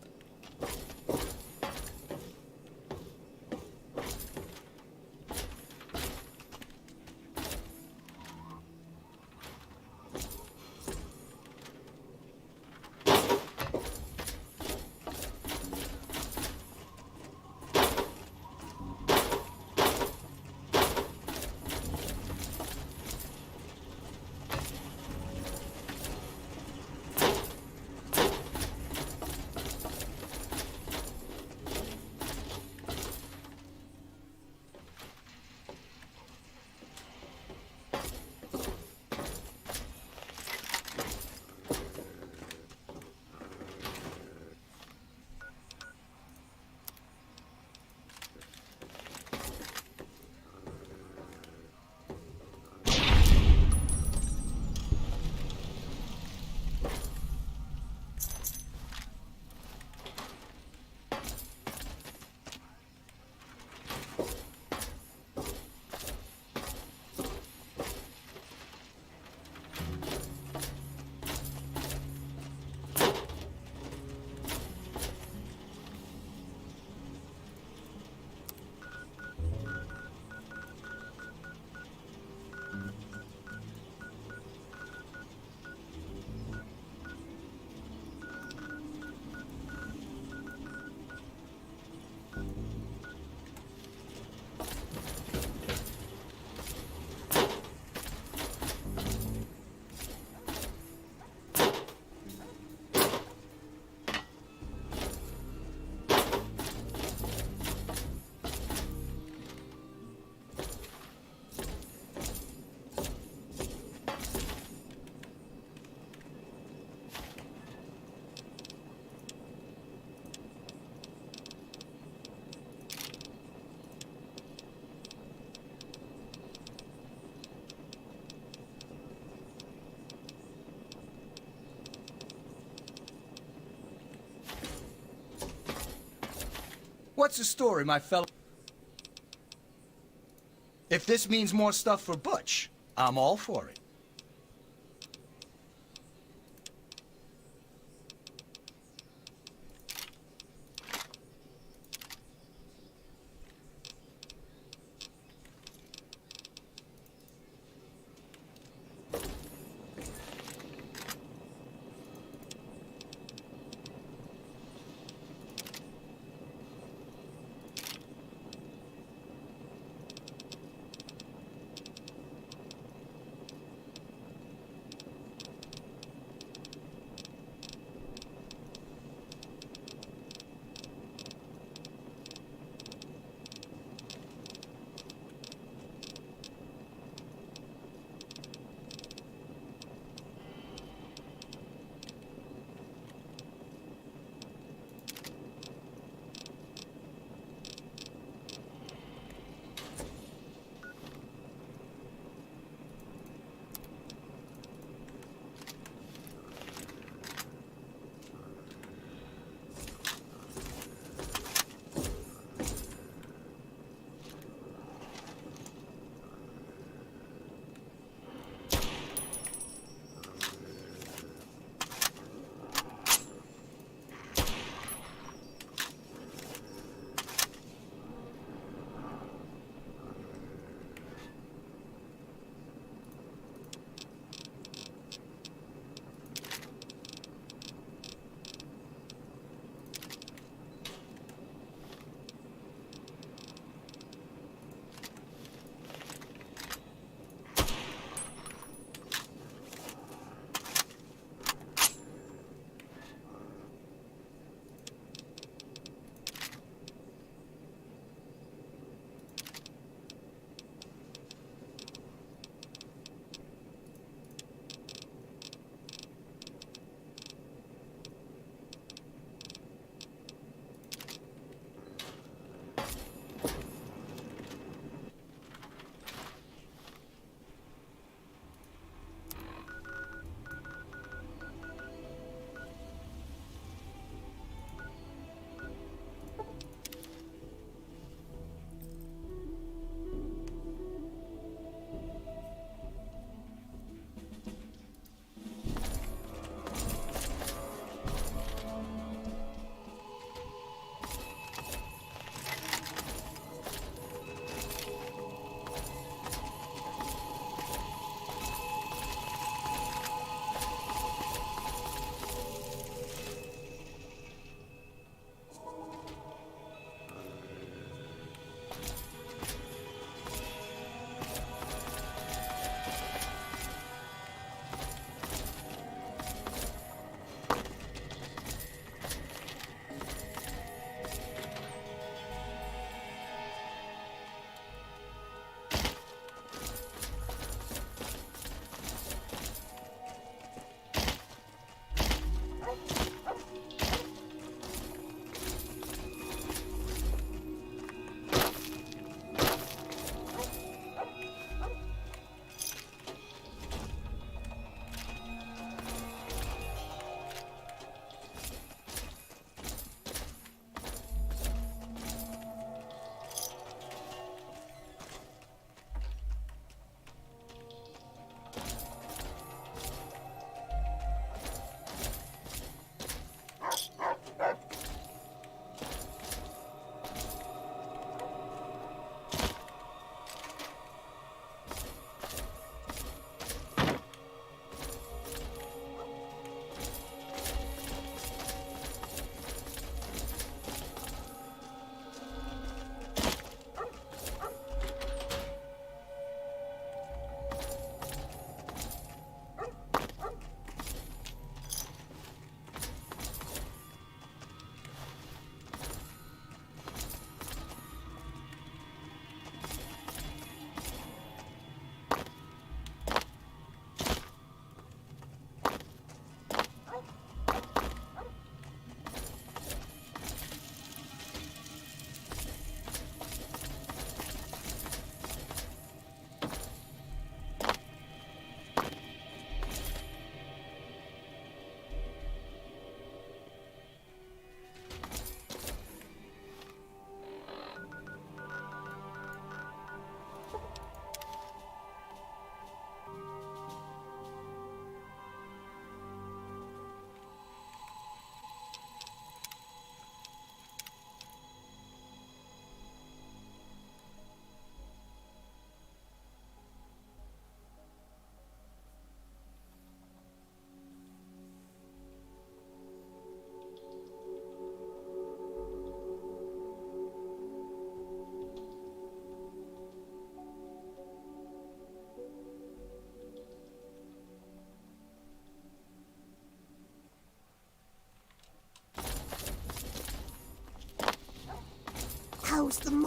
Speaker 13: what's the story, my fellow? If this means more stuff for Butch, I'm all for it.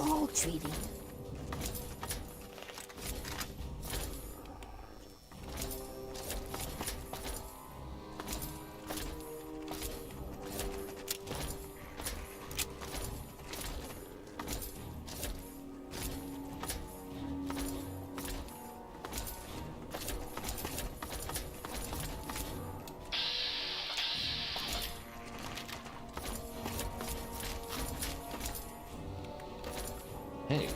Speaker 16: small treaty.
Speaker 21: Hey.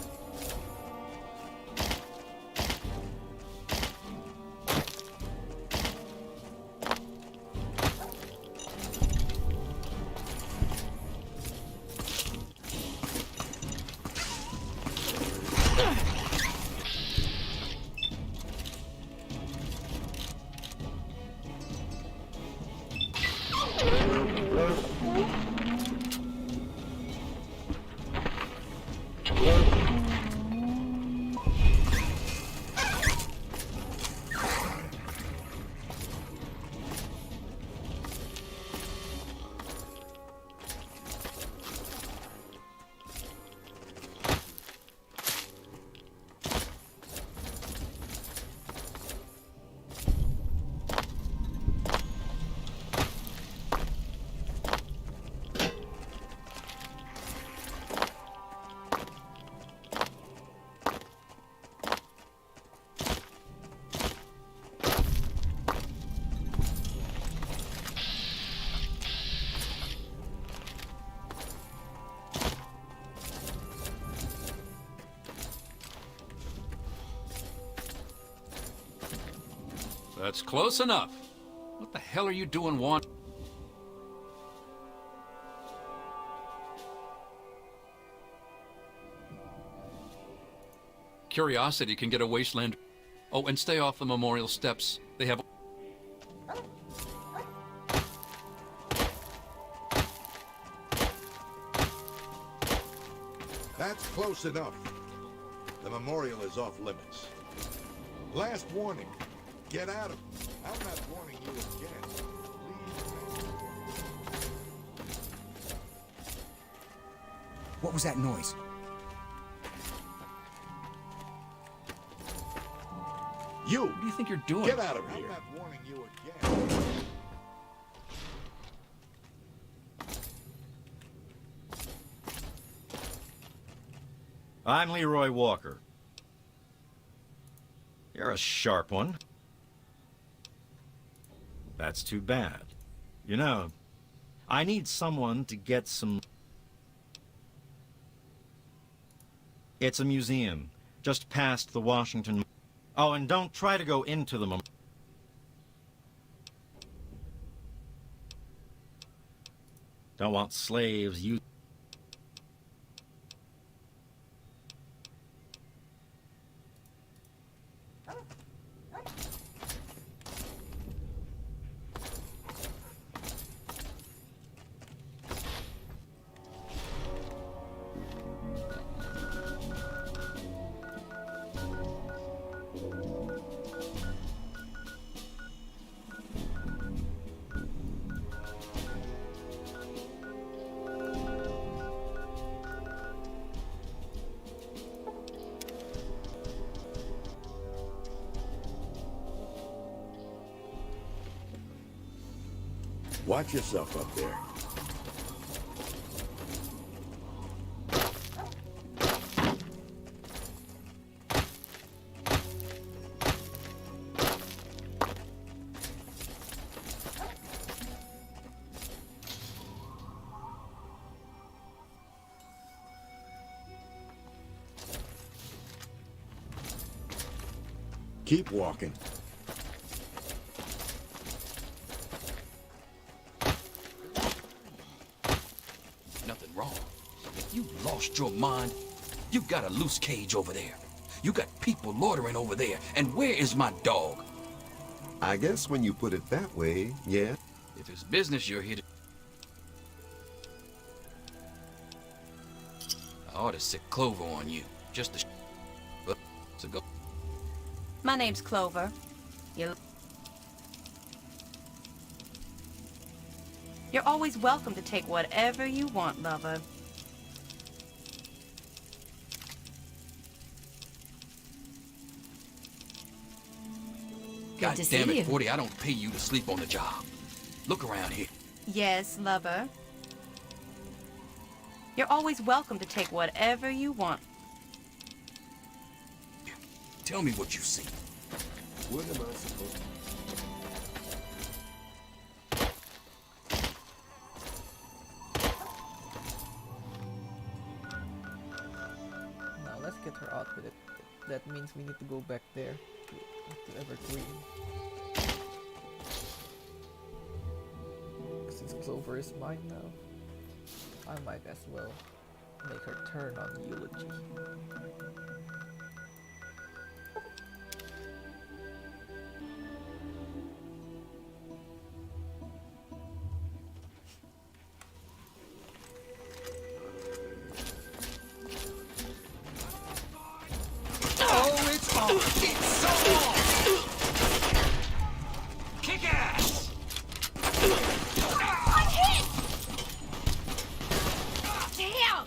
Speaker 21: That's close enough. What the hell are you doing, Curiosity can get a wasteland. Oh, and stay off the memorial steps. They have...
Speaker 18: That's close enough. The memorial is off limits. Last warning. Get out of... I'm not warning you again.
Speaker 13: What was that noise?
Speaker 18: You!
Speaker 21: What do you think you're doing?
Speaker 18: Get out of here! I'm not warning you again.
Speaker 10: I'm Leroy Walker. You're a sharp one. That's too bad. You know, I need someone to get some... It's a museum, just past the Washington... Oh, and don't try to go into the... Don't want slaves, you...
Speaker 18: Watch yourself up there. Keep walking.
Speaker 8: Nothing wrong. You lost your mind. You got a loose cage over there. You got people loitering over there. And where is my dog?
Speaker 20: I guess when you put it that way, yeah.
Speaker 8: If it's business you're here to... I ought to sick Clover on you. Just the... But, so go.
Speaker 7: My name's Clover. You're always welcome to take whatever you want, lover.
Speaker 8: God
Speaker 15: to see
Speaker 8: damn it,
Speaker 15: you.
Speaker 8: 40, I don't pay you to sleep on the job. Look around here.
Speaker 7: Yes, lover. You're always welcome to take whatever you want.
Speaker 8: Tell me what you see.
Speaker 20: What am I supposed to...
Speaker 1: Now let's get her out with it. That means we need to go back there to Evergreen. Since Clover is mine now, I might as well make her turn on eulogy.
Speaker 13: Oh, it's on! It's so on! Kick ass!
Speaker 16: I'm hit! Damn!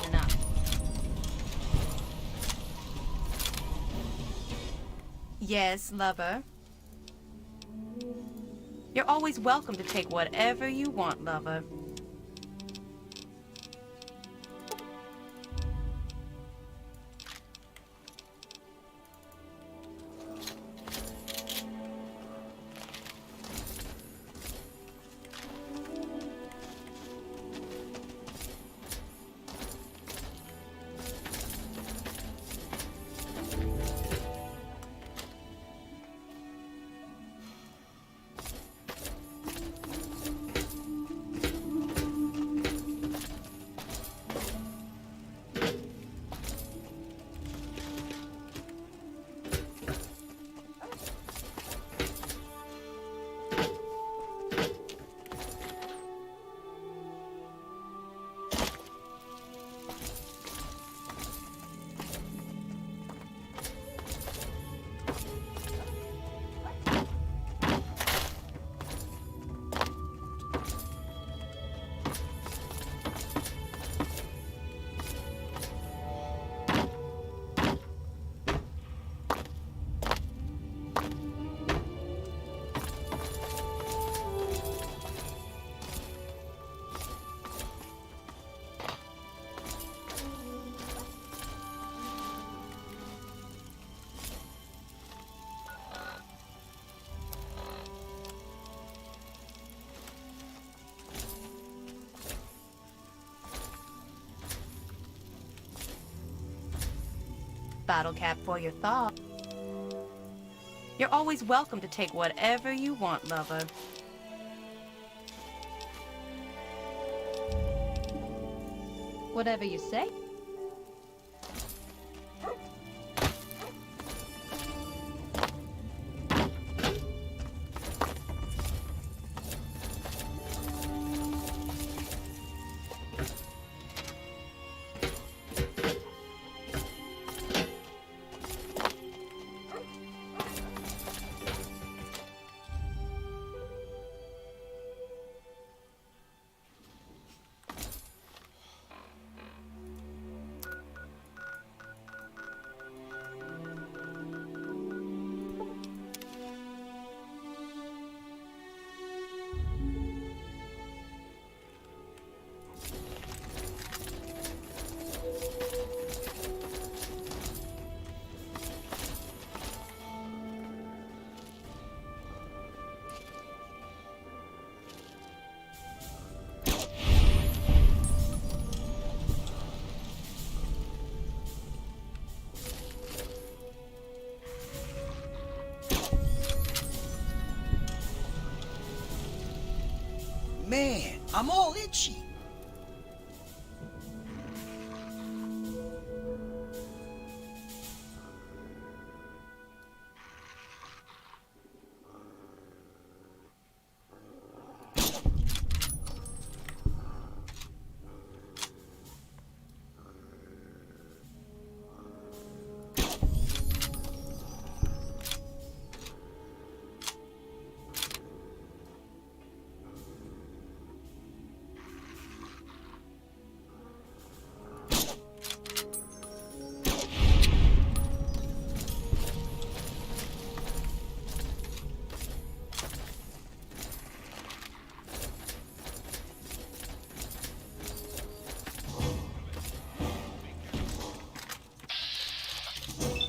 Speaker 7: Enough. Yes, lover. You're always welcome to take whatever you want, lover. Bottle cap for your thought. You're always welcome to take whatever you want, lover. Whatever you say.
Speaker 13: Man, I'm all itchy.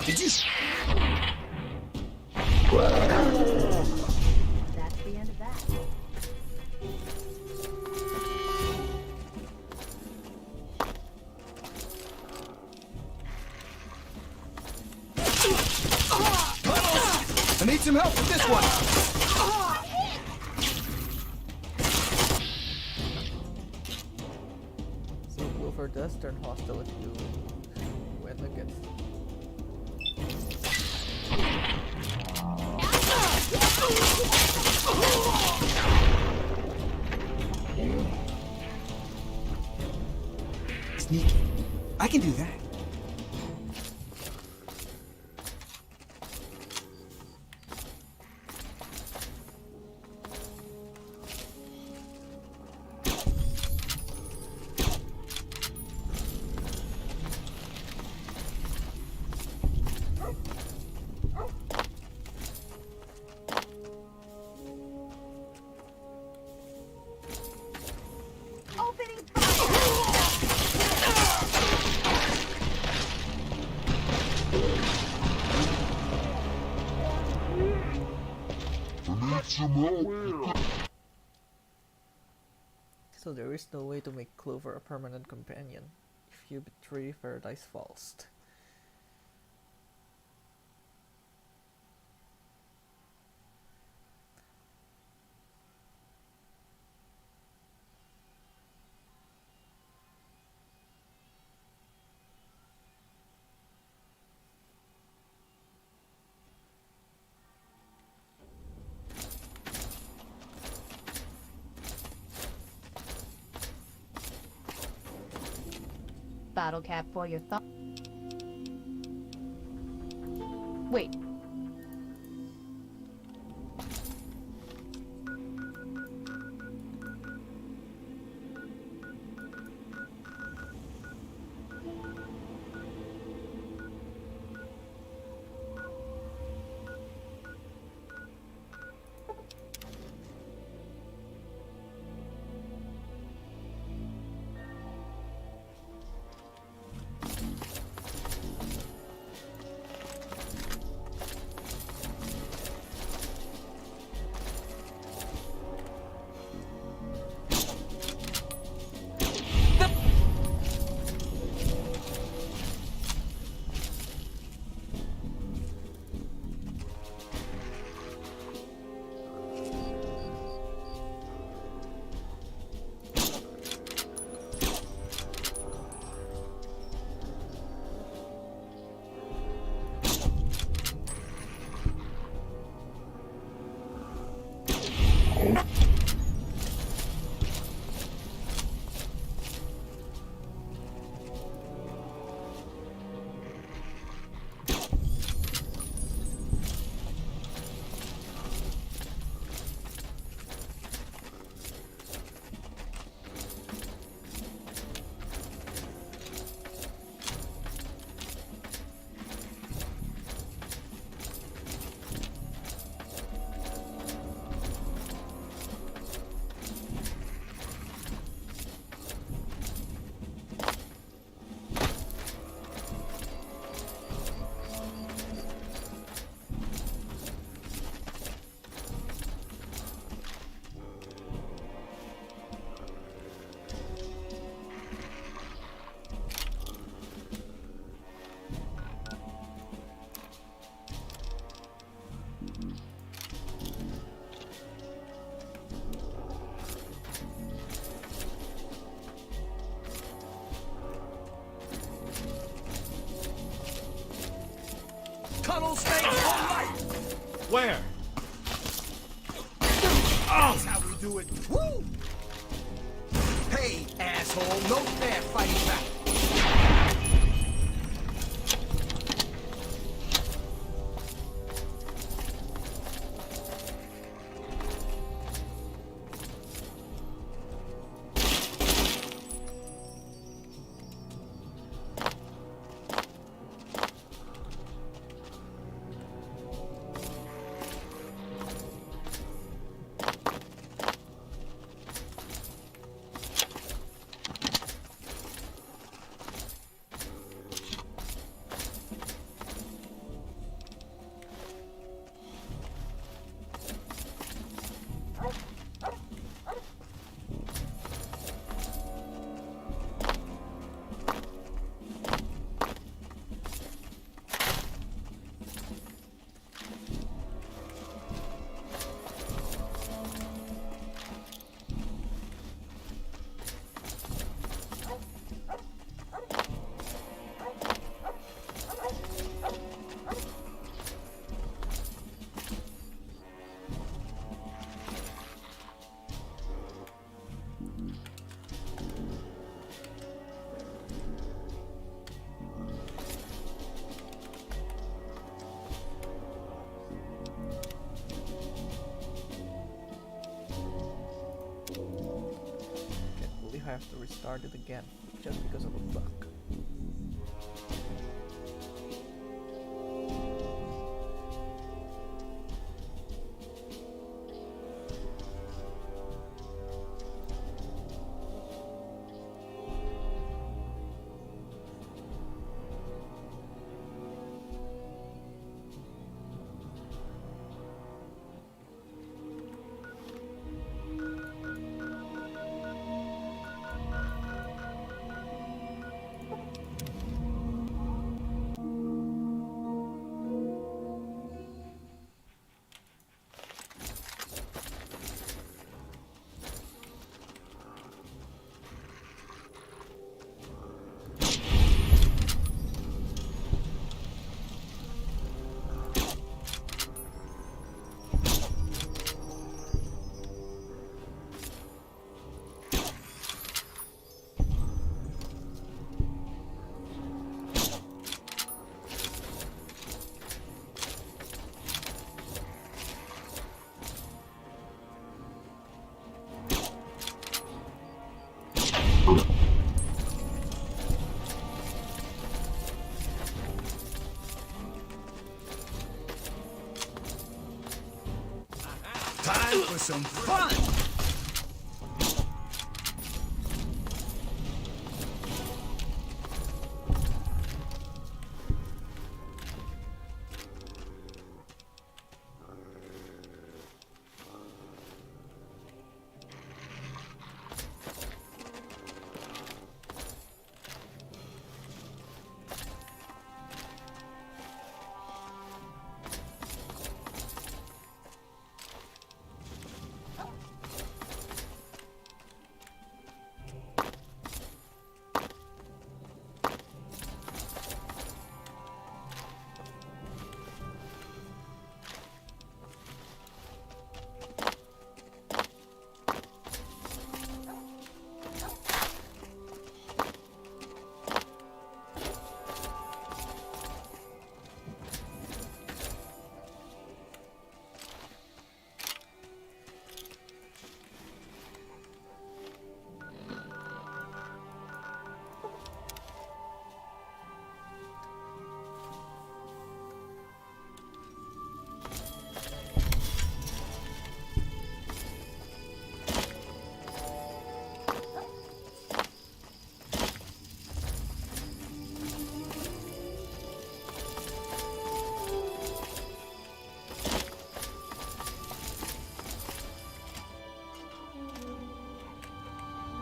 Speaker 13: Did you?
Speaker 3: That's the end of that.
Speaker 13: I need some help with this one.
Speaker 1: So Clover does turn hostile if you went against.
Speaker 13: Sneaky. I can do that.
Speaker 1: So there is no way to make Clover a permanent companion if you betray Paradise Falls.
Speaker 3: Bottle cap for your thought. Wait.
Speaker 13: Tunnel snakes for life!
Speaker 10: Where?
Speaker 13: That's how we do it. Woo! Hey, asshole, no fair fighting back.
Speaker 1: have to restart it again just because of a bug.
Speaker 13: Time for some fun!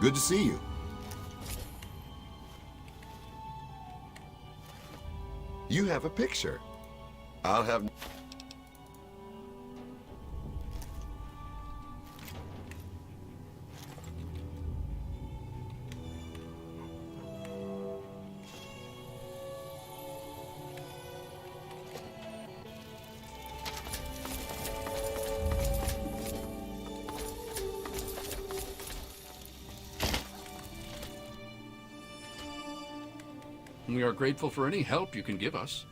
Speaker 20: Good to see you. You have a picture. I'll have...
Speaker 21: We are grateful for any help you can give us.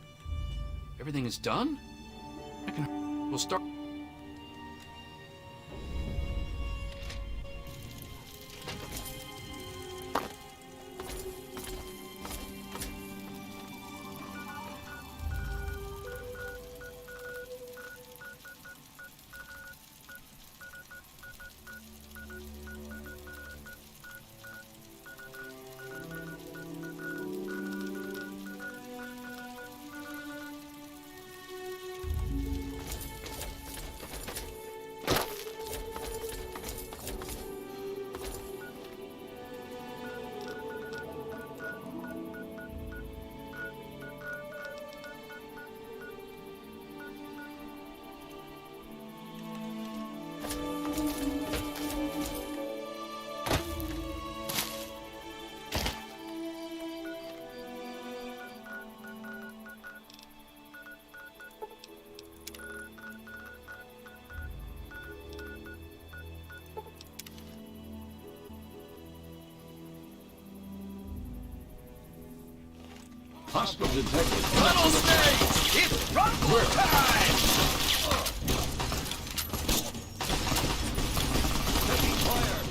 Speaker 21: Everything is done? We'll start.
Speaker 2: Hostile detected.
Speaker 13: Little snakes! It's rumble time! Taking fire!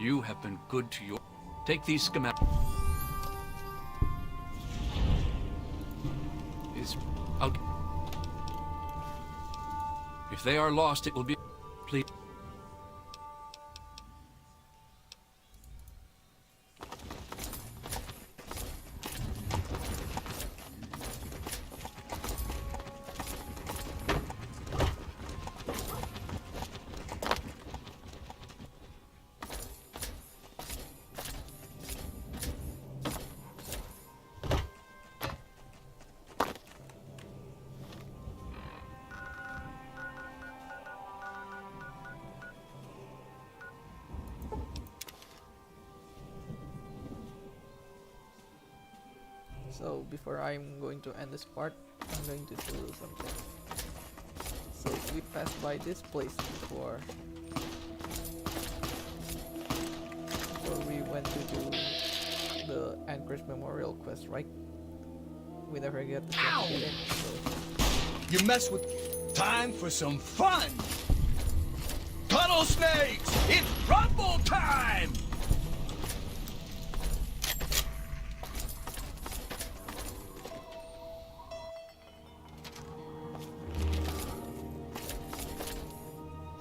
Speaker 21: You have been good to your... Take these schematics. I'll... If they are lost, it will be... Please...
Speaker 1: So before I'm going to end this part, I'm going to show you something. So we passed by this place before we went to do the Anchorage Memorial quest, right? We never get the chance to get in. So.
Speaker 13: You mess with... Time for some fun! Tunnel snakes! It's rumble time!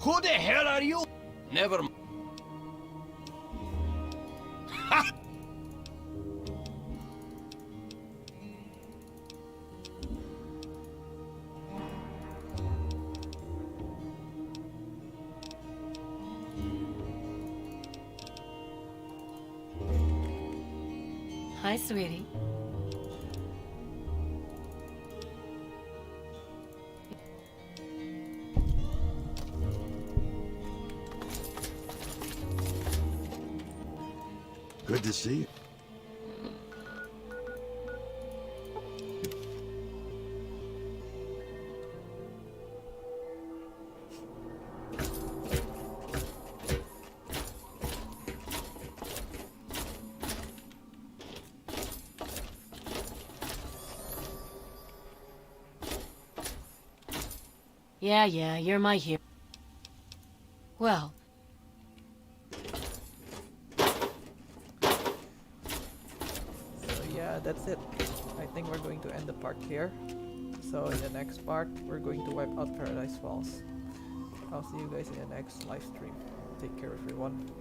Speaker 13: Who the hell are you?
Speaker 5: Never.
Speaker 3: Hi, sweetie.
Speaker 18: Good to see you.
Speaker 3: Yeah, you're my hero. Well,
Speaker 1: Yeah, that's it. I think we're going to end the part here. So in the next part, we're going to wipe out Paradise Falls. I'll see you guys in the next live stream. Take care, everyone.